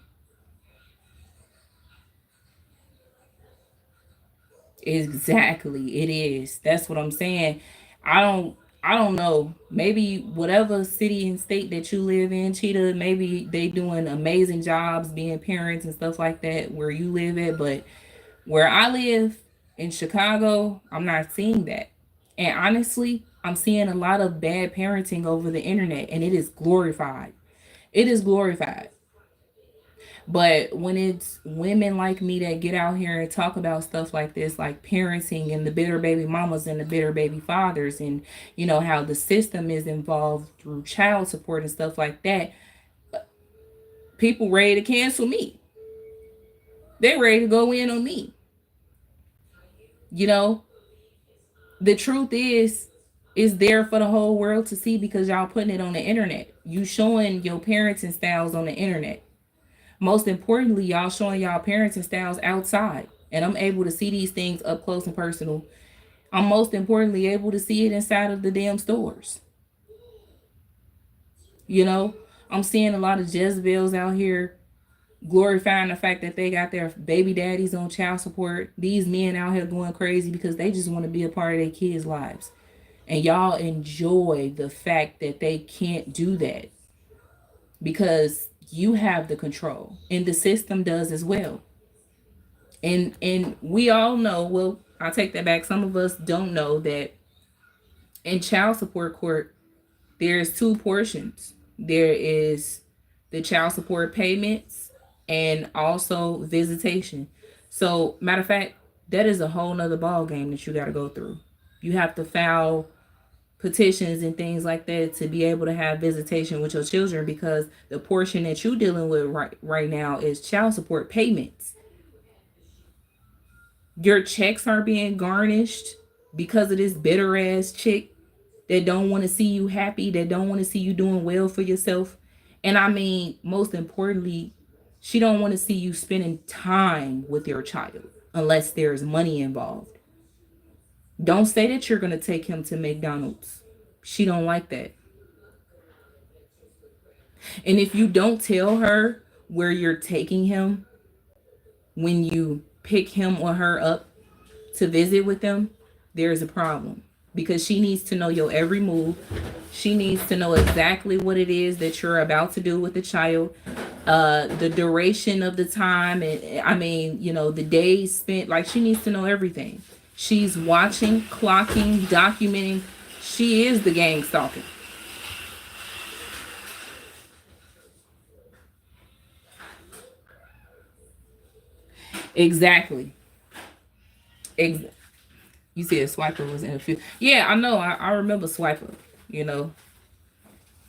Exactly, it is. That's what I'm saying. I don't know. Maybe whatever city and state that you live in, Cheetah, maybe they doing amazing jobs being parents and stuff like that where you live at, but where I live in Chicago, I'm not seeing that. And honestly, I'm seeing a lot of bad parenting over the internet, and it is glorified. It is glorified. But when it's women like me that get out here and talk about stuff like this, like parenting and the bitter baby mamas and the bitter baby fathers, and how the system is involved through child support and stuff like that, people ready to cancel me. They're ready to go in on me. You know, the truth is there for the whole world to see because y'all putting it on the internet. You showing your parenting styles on the internet. Most importantly, y'all showing y'all parenting styles outside. And I'm able to see these things up close and personal. I'm most importantly able to see it inside of the damn stores. You know, I'm seeing a lot of Jezebels out here glorifying the fact that they got their baby daddies on child support. These men out here going crazy because they just want to be a part of their kids' lives. And y'all enjoy the fact that they can't do that because you have the control and the system does as well. And we all know, well, I'll take that back. Some of us don't know that in child support court, there's two portions. There is the child support payments and also visitation. So, matter of fact, that is a whole nother ball game that you got to go through. You have to file petitions and things like that to be able to have visitation with your children because the portion that you're dealing with right now is child support payments. Your checks are being garnished because of this bitter ass chick that don't want to see you happy, that don't want to see you doing well for yourself. And I mean, most importantly, she don't want to see you spending time with your child unless there's money involved. Don't say that you're going to take him to McDonald's. She don't like that. And if you don't tell her where you're taking him when you pick him or her up to visit with them, there's a problem because she needs to know your every move. She needs to know exactly what it is that you're about to do with the child, the duration of the time, and I mean, the days spent. Like, she needs to know everything. She's watching, clocking, documenting. She is the gang stalker. Exactly. Ex- you said Swiper was in a few. Yeah, I know. I remember Swiper. You know,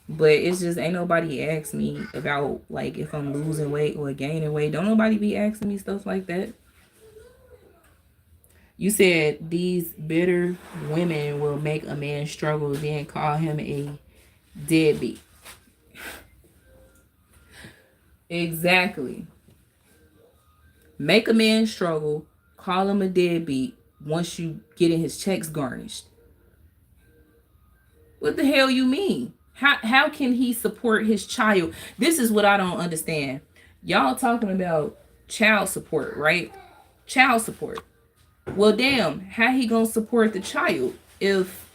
but it's just ain't nobody ask me about like if I'm losing weight or gaining weight. Don't nobody be asking me stuff like that. You said these bitter women will make a man struggle, then call him a deadbeat. Exactly. Make a man struggle, call him a deadbeat once you getting his checks garnished. What the hell you mean? How can he support his child? This is what I don't understand. Y'all talking about child support, right? Child support. Well, damn, how he gonna support the child if?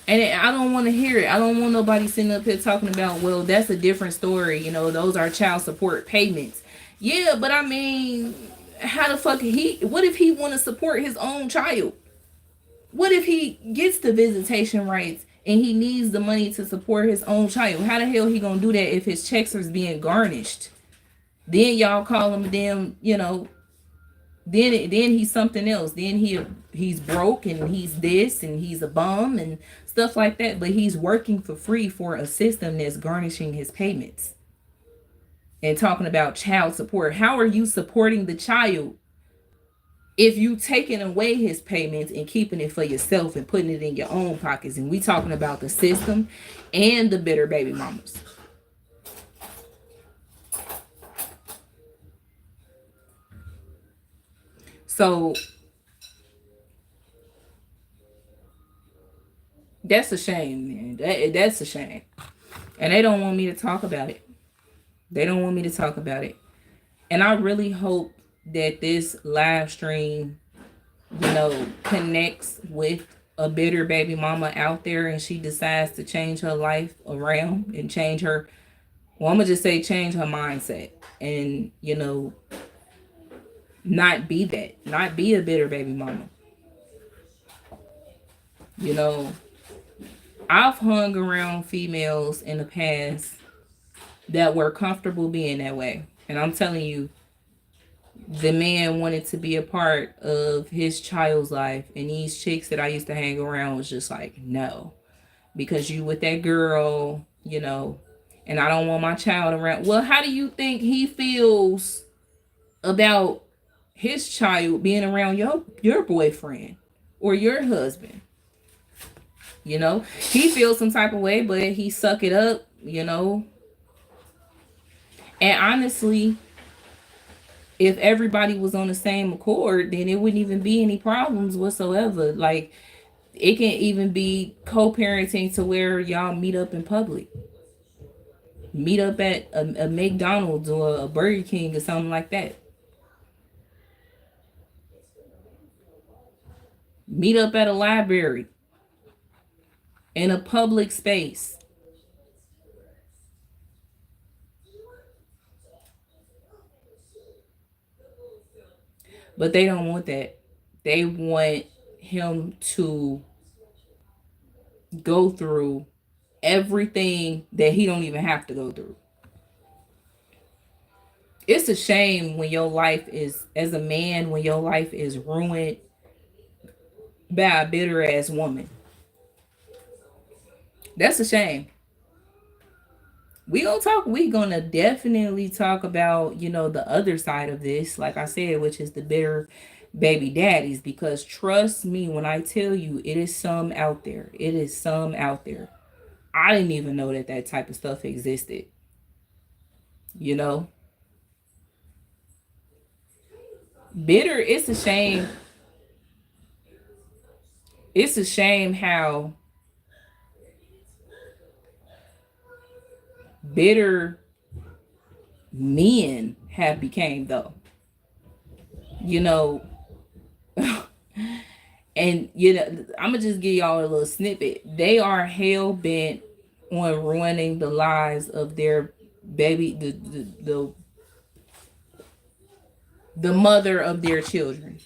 And I don't want to hear it. I don't want nobody sitting up here talking about, well, that's a different story. You know, those are child support payments. Yeah, but I mean, how the fuck he? What if he want to support his own child? What if he gets the visitation rights and he needs the money to support his own child? How the hell he gonna do that if his checks are being garnished? Then y'all call him damn, you know. Then he's something else. Then he's broke and he's this and he's a bum and stuff like that. But he's working for free for a system that's garnishing his payments. And talking about child support. How are you supporting the child if you taking away his payments and keeping it for yourself and putting it in your own pockets? And we talking about the system and the bitter baby mamas. So that's a shame, man. That's a shame. And they don't want me to talk about it. They don't want me to talk about it. And I really hope that this live stream, you know, connects with a bitter baby mama out there and she decides to change her life around and change her, well, I'm going to just say change her mindset and, you know, not be that, not be a bitter baby mama. You know, I've hung around females in the past that were comfortable being that way. And I'm telling you, the man wanted to be a part of his child's life. And these chicks that I used to hang around was just like, no. Because you with that girl, you know, and I don't want my child around. Well, how do you think he feels about his child being around your boyfriend or your husband? You know, he feels some type of way, but he suck it up, you know. And honestly, if everybody was on the same accord, then it wouldn't even be any problems whatsoever. Like, it can even be co-parenting to where y'all meet up in public. Meet up at a McDonald's or a Burger King or something like that. Meet up at a library. In a public space. But they don't want that. They want him to go through everything that he don't even have to go through. It's a shame when your life is, as a man, when your life is ruined by a bitter ass woman. That's a shame. We gonna definitely talk about, you know, the other side of this, like I said, which is the bitter baby daddies, because trust me when I tell you, it is some out there. It is some out there. I didn't even know that type of stuff existed. You know, bitter. It's a shame. It's a shame how bitter men have became, though. You know, and you know, I'm gonna just give y'all a little snippet. They are hell bent on ruining the lives of their baby, the mother of their children.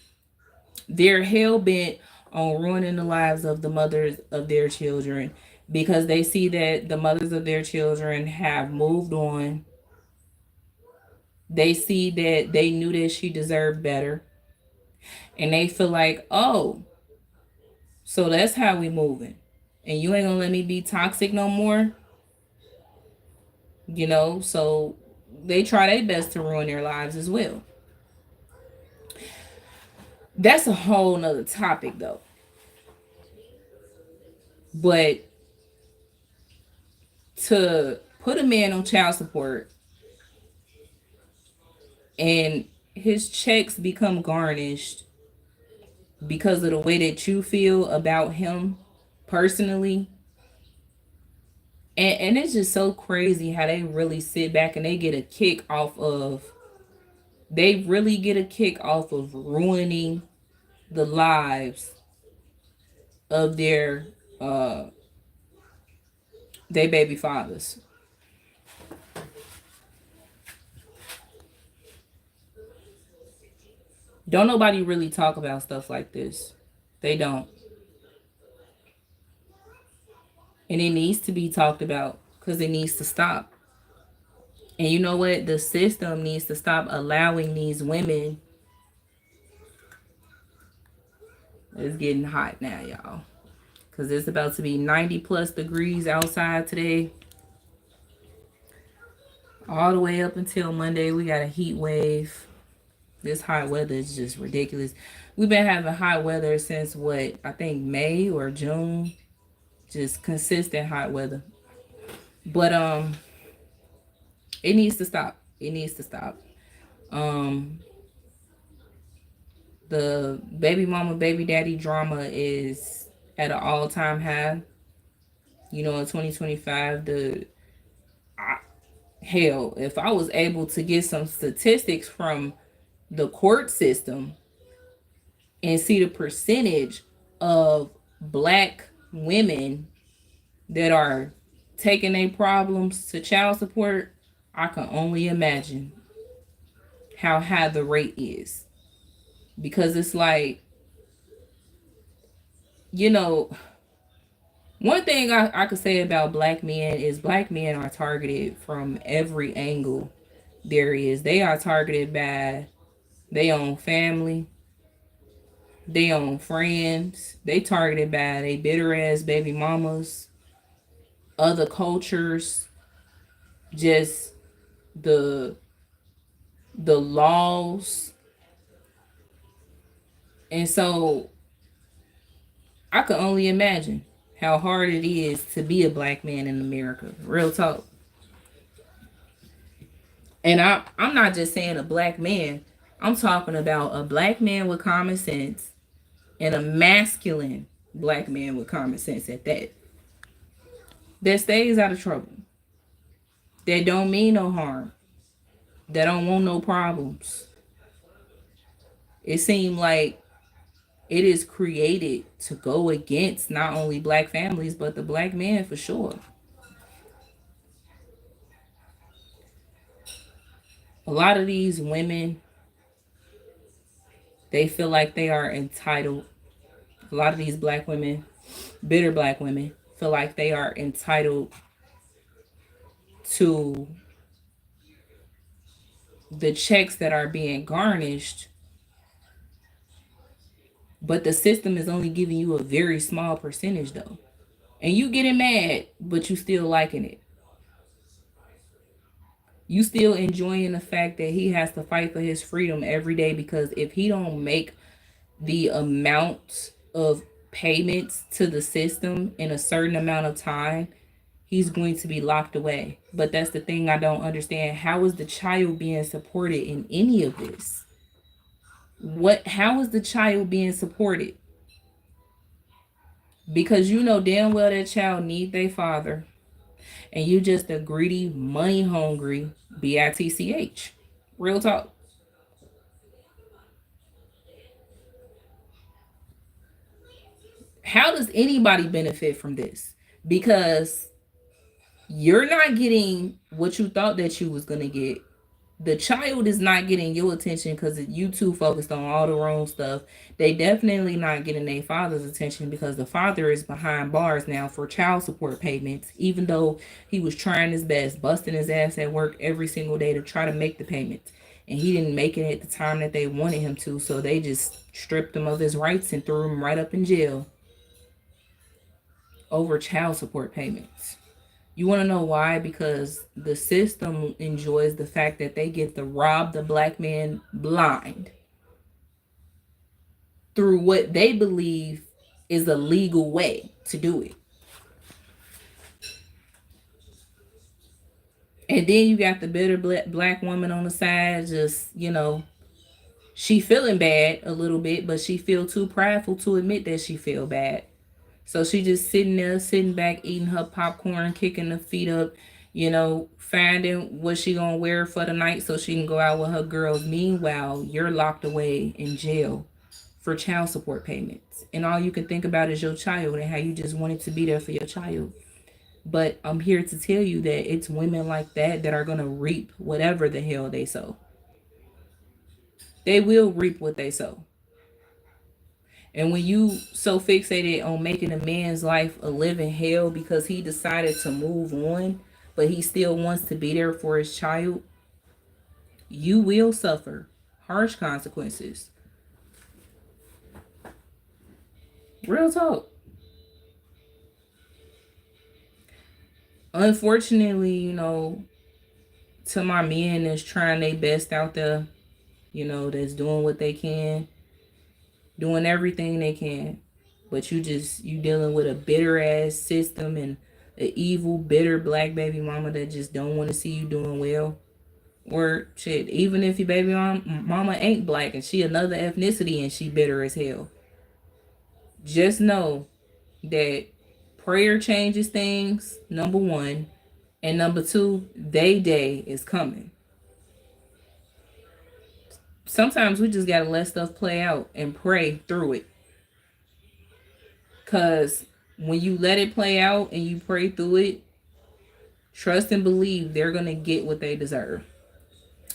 They're hell bent on ruining the lives of the mothers of their children because they see that the mothers of their children have moved on. They see that they knew that she deserved better. And they feel like, oh, so that's how we moving. And you ain't gonna let me be toxic no more. You know, so they try their best to ruin their lives as well. That's a whole nother topic though. But to put a man on child support and his checks become garnished because of the way that you feel about him personally, and it's just so crazy how they really sit back and they really get a kick off of ruining the lives of uh their baby fathers. Don't nobody really talk about stuff like this. They don't. And it needs to be talked about because it needs to stop. And you know what? The system needs to stop allowing these women. It's getting hot now, y'all. Because it's about to be 90 plus degrees outside today. All the way up until Monday, we got a heat wave. This hot weather is just ridiculous. We've been having hot weather since what? I think May or June. Just consistent hot weather. But it needs to stop. It needs to stop. Um the baby mama baby daddy drama is at an all-time high. You know, in 2025, hell, if I was able to get some statistics from the court system and see the percentage of black women that are taking their problems to child support, I can only imagine how high the rate is. Because it's like, you know, one thing I could say about black men is black men are targeted from every angle there is. They are targeted by their own family, their own friends. They targeted by they bitter ass baby mamas, other cultures, just the the laws. And so I can only imagine how hard it is to be a black man in America. Real talk. And I'm not just saying a black man. I'm talking about a black man with common sense and a masculine black man with common sense at that. That stays out of trouble. That don't mean no harm. That don't want no problems. It seemed like it is created to go against not only black families but the black man for sure. A lot of these women, they feel like they are entitled. A lot of these black women, bitter black women, feel like they are entitled to the checks that are being garnished, but the system is only giving you a very small percentage though. And you getting mad, but you still liking it. You still enjoying the fact that he has to fight for his freedom every day, because if he don't make the amount of payments to the system in a certain amount of time, he's going to be locked away. But that's the thing I don't understand. How is the child being supported in any of this? How is the child being supported? Because you know damn well that child need their father, and you just a greedy, money hungry bitch. Real talk. How does anybody benefit from this? Because you're not getting what you thought that you was gonna get. The child is not getting your attention because you too focused on all the wrong stuff. They definitely not getting their father's attention because the father is behind bars now for child support payments, even though he was trying his best, busting his ass at work every single day to try to make the payments. And he didn't make it at the time that they wanted him to, so they just stripped him of his rights and threw him right up in jail over child support payments. You want to know why? Because the system enjoys the fact that they get to rob the black man blind. through what they believe is a legal way to do it. And then you got the bitter black woman on the side, just, she feeling bad a little bit, but she feel too prideful to admit that she feel bad. So she just sitting there, sitting back, eating her popcorn, kicking her feet up, finding what she gonna wear for the night so she can go out with her girls. Meanwhile, you're locked away in jail for child support payments. And all you can think about is your child and how you just wanted to be there for your child. But I'm here to tell you that it's women like that are gonna reap whatever the hell they sow. They will reap what they sow. And when you so fixated on making a man's life a living hell because he decided to move on, but he still wants to be there for his child, you will suffer harsh consequences. Real talk. Unfortunately, to my men that's trying their best out there, that's doing what they can, doing everything they can, but you dealing with a bitter ass system and an evil, bitter black baby mama that just don't want to see you doing well. Or shit, even if your baby mama ain't black and she another ethnicity and she bitter as hell, just know that prayer changes things, number one, and number two, they day is coming. Sometimes we just gotta let stuff play out and pray through it. Cause when you let it play out and you pray through it, trust and believe they're gonna get what they deserve.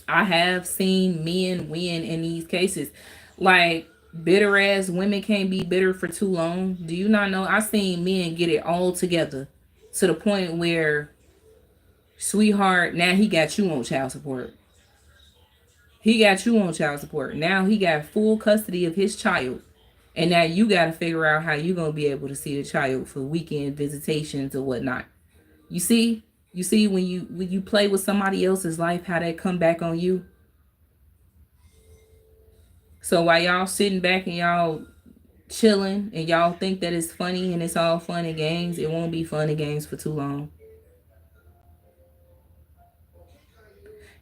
I have seen men win in these cases. Like, bitter ass women can't be bitter for too long. Do you not know? I seen men get it all together to the point where, sweetheart, now he got you on child support. He got you on child support. Now he got full custody of his child. And now you got to figure out how you going to be able to see the child for weekend visitations or whatnot. You see? You see when you play with somebody else's life, how that come back on you? So while y'all sitting back and y'all chilling and y'all think that it's funny and it's all fun and games, it won't be fun and games for too long.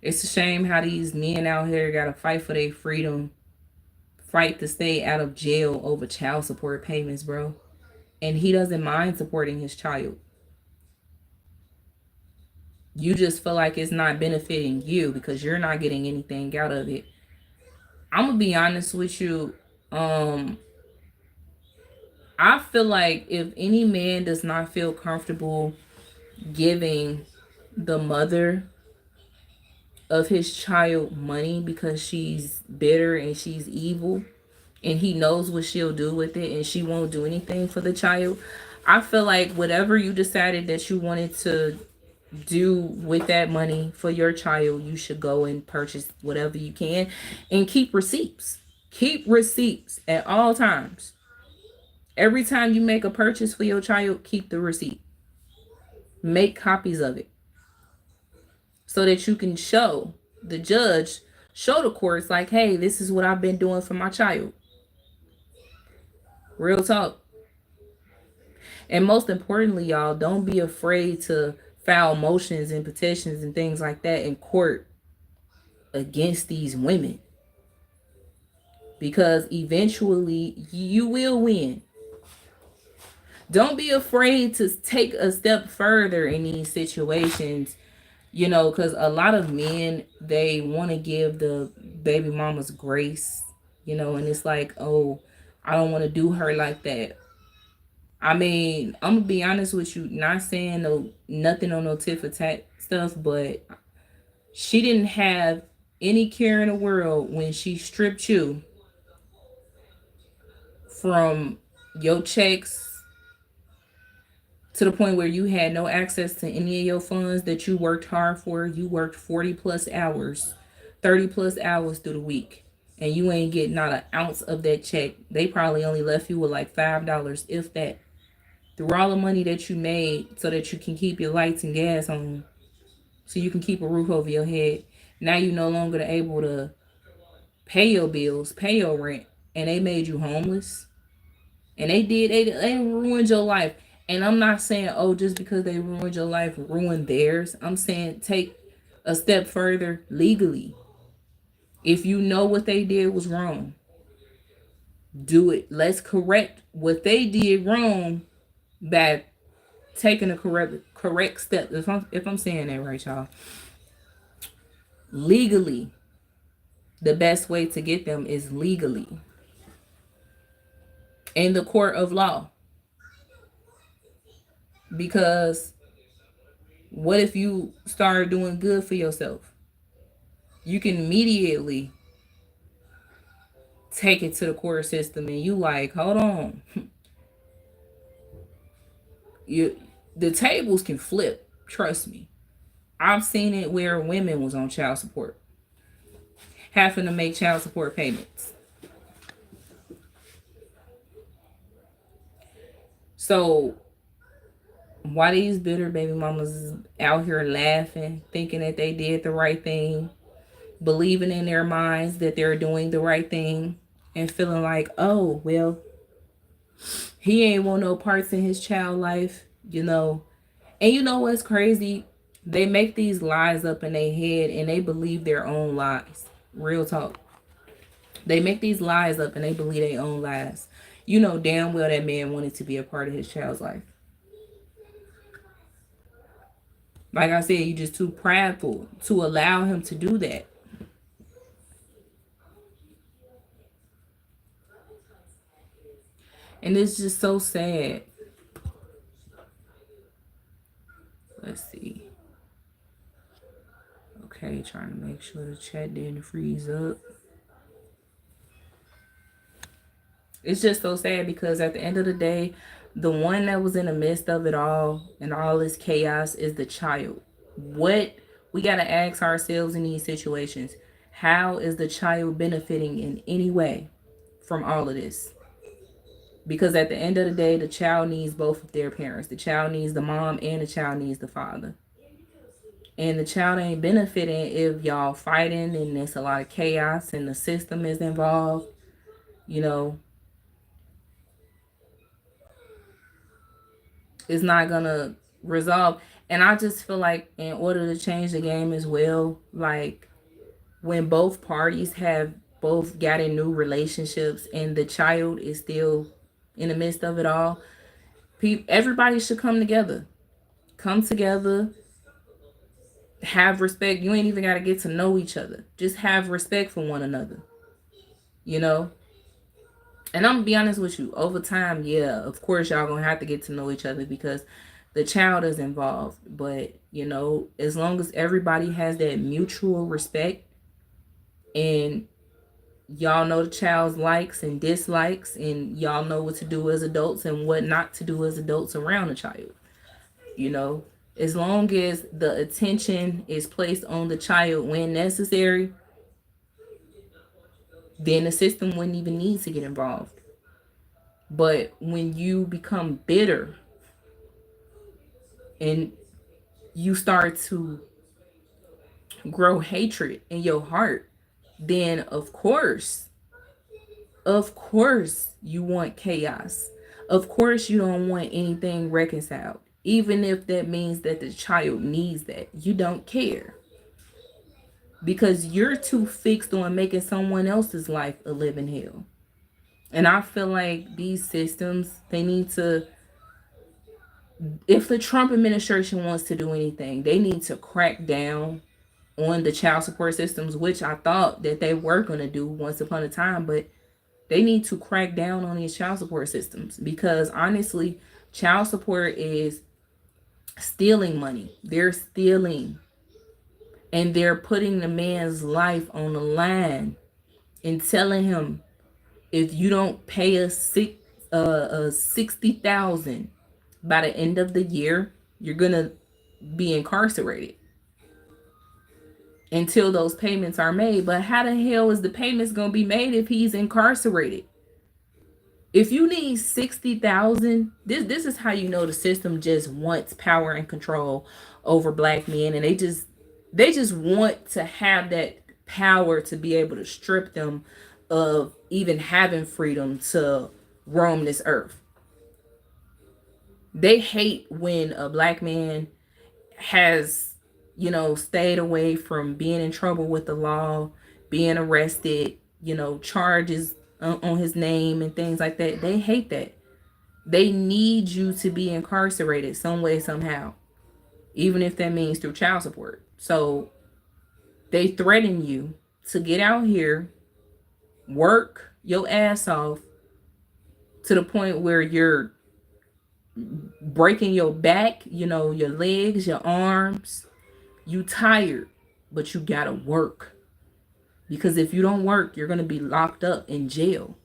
It's a shame how these men out here got to fight for their freedom, fight to stay out of jail over child support payments, bro. And he doesn't mind supporting his child. You just feel like it's not benefiting you because you're not getting anything out of it. I'm gonna be honest with you. I feel like if any man does not feel comfortable giving the mother of his child money because she's bitter and she's evil and he knows what she'll do with it and she won't do anything for the child, I feel like whatever you decided that you wanted to do with that money for your child, you should go and purchase whatever you can and keep receipts. Keep receipts at all times. Every time you make a purchase for your child, keep the receipt. Make copies of it so that you can show the judge, show the courts like, hey, this is what I've been doing for my child. Real talk. And most importantly, y'all, don't be afraid to file motions and petitions and things like that in court against these women. Because eventually you will win. Don't be afraid to take a step further in these situations, because a lot of men, they want to give the baby mamas grace, and it's like, oh, I don't want to do her like that. I mean, I'm gonna be honest with you, not saying nothing on no tit for tat stuff, but she didn't have any care in the world when she stripped you from your checks to the point where you had no access to any of your funds that you worked hard for. You worked 40 plus hours, 30 plus hours through the week, and you ain't get not an ounce of that check. They probably only left you with like $5, if that. Through all the money that you made so that you can keep your lights and gas on, so you can keep a roof over your head. Now you're no longer able to pay your bills, pay your rent, and they made you homeless, and they ruined your life. And I'm not saying, oh, just because they ruined your life, ruin theirs. I'm saying take a step further legally. If you know what they did was wrong, do it. Let's correct what they did wrong by taking a correct step. If I'm saying that right, y'all. Legally, the best way to get them is legally in the court of law. Because what if you start doing good for yourself? You can immediately take it to the court system, and you like, hold on. you the tables can flip, trust me. I've seen it where women was on child support, having to make child support payments. So why these bitter baby mamas is out here laughing, thinking that they did the right thing, believing in their minds that they're doing the right thing, and feeling like, oh, well, he ain't want no parts in his child life, you know. And you know what's crazy? They make these lies up in their head and they believe their own lies. Real talk. They make these lies up and they believe their own lies. You know damn well that man wanted to be a part of his child's life. Like I said, you just too prideful to allow him to do that. And it's just so sad. Let's see. Okay, trying to make sure the chat didn't freeze up. It's just so sad because at the end of the day, the one that was in the midst of it all and all this chaos is the child. What we got to ask ourselves in these situations, how is the child benefiting in any way from all of this? Because at the end of the day, the child needs both of their parents. The child needs the mom and the child needs the father. And the child ain't benefiting if y'all fighting and there's a lot of chaos and the system is involved. You know, it's not gonna resolve. And I just feel like in order to change the game as well, like when both parties have both gotten new relationships and the child is still in the midst of it all, everybody should come together. Come together, have respect. You ain't even got to get to know each other. Just have respect for one another. You know? And I'm gonna be honest with you, over time, yeah, of course y'all gonna have to get to know each other because the child is involved. But, you know, as long as everybody has that mutual respect and y'all know the child's likes and dislikes and y'all know what to do as adults and what not to do as adults around the child. You know, as long as the attention is placed on the child when necessary, then the system wouldn't even need to get involved. But when you become bitter and you start to grow hatred in your heart, then of course you want chaos. Of course you don't want anything reconciled. Even if that means that the child needs that, you don't care. Because you're too fixed on making someone else's life a living hell. And I feel like these systems, they need to, if the Trump administration wants to do anything, they need to crack down on the child support systems, which I thought that they were going to do once upon a time, but they need to crack down on these child support systems because honestly, child support is stealing money. They're stealing and they're putting the man's life on the line and telling him, if you don't pay us 60,000 by the end of the year, you're gonna be incarcerated until those payments are made. But how the hell is the payments gonna be made if he's incarcerated? If you need 60,000, this is how you know the system just wants power and control over black men, and they just want to have that power to be able to strip them of even having freedom to roam this earth. They hate when a black man has, stayed away from being in trouble with the law, being arrested, charges on his name and things like that. They hate that. They need you to be incarcerated some way, somehow, even if that means through child support. So they threaten you to get out here, work your ass off to the point where you're breaking your back, your legs, your arms. You tired, but you gotta work. Because if you don't work, you're gonna be locked up in jail.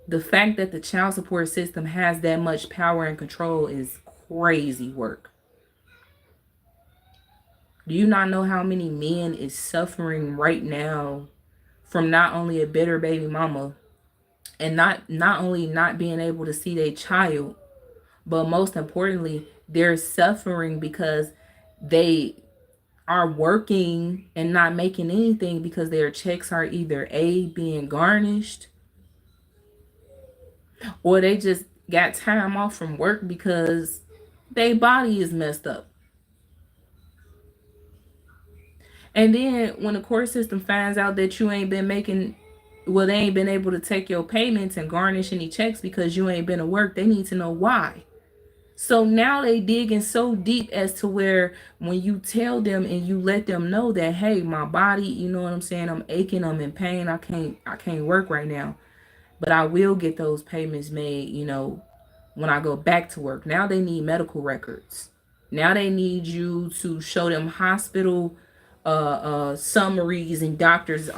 The fact that the child support system has that much power and control is crazy work. Do you not know how many men is suffering right now from not only a bitter baby mama and not only not being able to see their child, but most importantly, they're suffering because they are working and not making anything because their checks are either A, being garnished, or they just got time off from work because their body is messed up. And then when the court system finds out that you ain't been making, well, they ain't been able to take your payments and garnish any checks because you ain't been to work, they need to know why. So now they digging so deep as to where when you tell them and you let them know that, hey, my body, you know what I'm saying, I'm aching, I'm in pain, I can't work right now, but I will get those payments made, when I go back to work. Now they need medical records. Now they need you to show them hospital summaries and doctors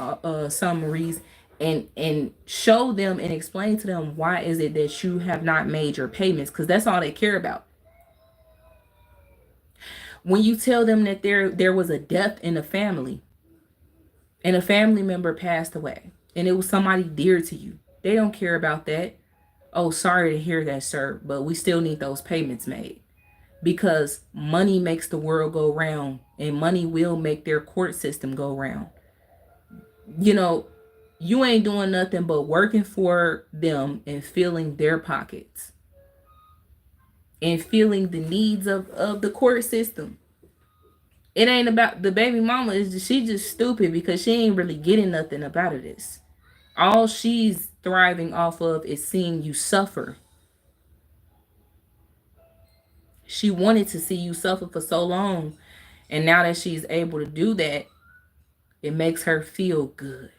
summaries, and show them and explain to them why is it that you have not made your payments, because that's all they care about. When you tell them that there was a death in the family and a family member passed away and it was somebody dear to you, they don't care about that. Oh, sorry to hear that, sir, but we still need those payments made, because money makes the world go round and money will make their court system go round. You ain't doing nothing but working for them and filling their pockets and feeling the needs of the court system. It ain't about the baby mama. She just stupid because she ain't really getting nothing up out of this. All she's thriving off of is seeing you suffer. She wanted to see you suffer for so long, and now that she's able to do that, it makes her feel good.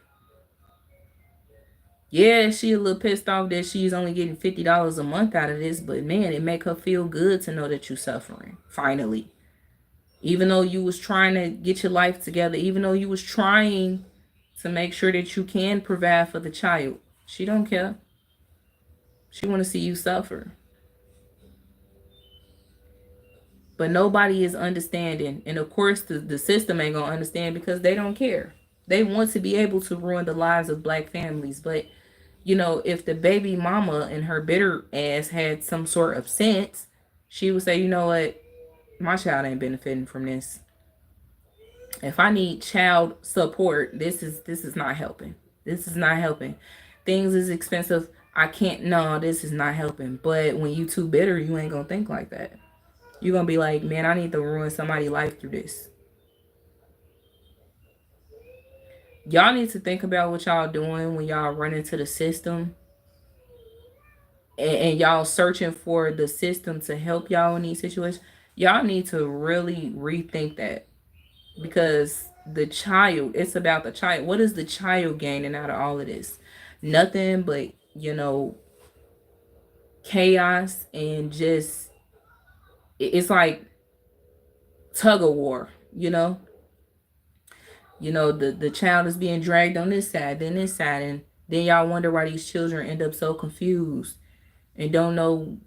Yeah, she a little pissed off that she's only getting $50 a month out of this, but man, it make her feel good to know that you're suffering, finally. Even though you was trying to get your life together, even though you was trying to make sure that you can provide for the child, she don't care. She want to see you suffer. But nobody is understanding. And of course, the system ain't going to understand because they don't care. They want to be able to ruin the lives of black families. But, if the baby mama and her bitter ass had some sort of sense, she would say, you know what? My child ain't benefiting from this. If I need child support, this is not helping. This is not helping. Things is expensive. I can't. No, this is not helping. But when you too bitter, you ain't gonna think like that. You're gonna be like, man, I need to ruin somebody's life through this. Y'all need to think about what y'all doing when y'all run into the system, and y'all searching for the system to help y'all in these situations. Y'all need to really rethink that, because the child, it's about the child. What is the child gaining out of all of this? Nothing but, chaos, and just, it's like tug of war. The child is being dragged on this side, then this side, and then y'all wonder why these children end up so confused and don't know,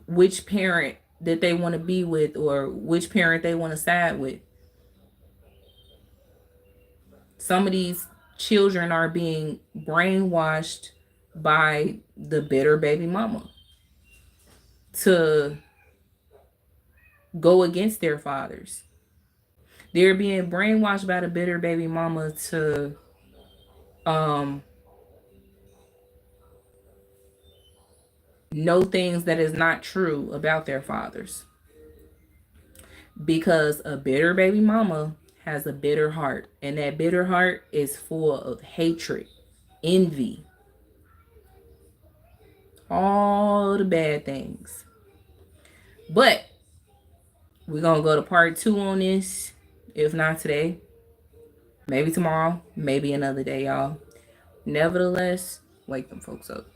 which parent that they want to be with or which parent they want to side with. Some of these children are being brainwashed by the bitter baby mama to go against their fathers. They're being brainwashed by the bitter baby mama to um know things that is not true about their fathers, because a bitter baby mama has a bitter heart, and that bitter heart is full of hatred, envy, all the bad things. But we're gonna go to part 2 on this, if not today, maybe tomorrow, maybe another day, y'all. Nevertheless, wake them folks up.